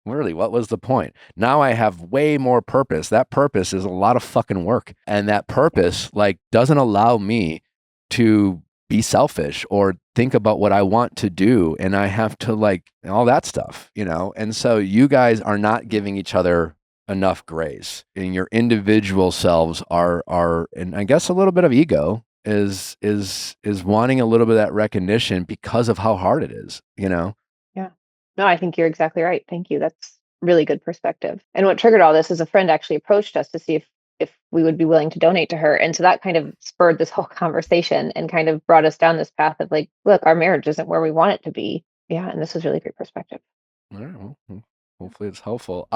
really, what was the point? Now I have way more purpose. That purpose is a lot of fucking work. And that purpose like doesn't allow me to be selfish or think about what I want to do. And I have to like all that stuff, And so you guys are not giving each other enough grace, and your individual selves are, and I guess a little bit of ego is wanting a little bit of that recognition because of how hard it is, Yeah. No, I think you're exactly right. Thank you. That's really good perspective. And what triggered all this is a friend actually approached us to see if we would be willing to donate to her. And so that kind of spurred this whole conversation and kind of brought us down this path of like, look, our marriage isn't where we want it to be. Yeah. And this was really great perspective. All right, well, hopefully it's helpful.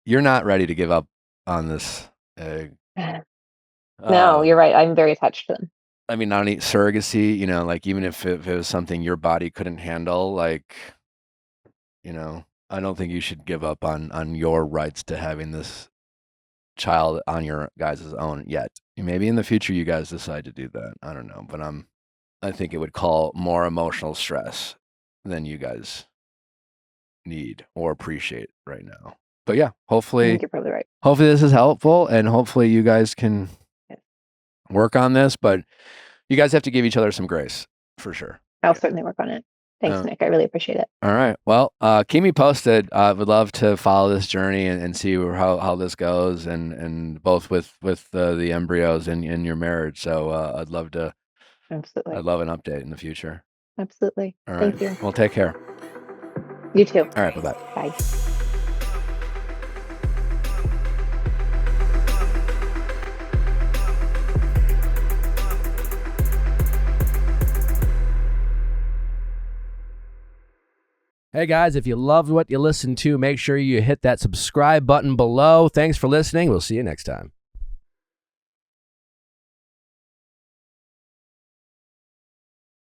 You're not ready to give up on this. No, you're right. I'm very attached to them. I mean, not only surrogacy, like even if it was something your body couldn't handle, like, I don't think you should give up on your rights to having this child on your guys' own yet. Maybe in the future you guys decide to do that. I don't know, but I think it would call more emotional stress than you guys need or appreciate right now. But yeah, I hopefully think you're probably right. Hopefully this is helpful, and hopefully you guys can work on this, but you guys have to give each other some grace for sure. I'll certainly work on it. Thanks, Nick. I really appreciate it. All right. Well, keep me posted. I would love to follow this journey and see how this goes, and both with the embryos in your marriage. So I'd love to. Absolutely. I'd love an update in the future. Absolutely. All right. Thank you. Well, take care. You too. All right. Bye-bye. Bye. Hey guys, if you loved what you listened to, make sure you hit that subscribe button below. Thanks for listening. We'll see you next time.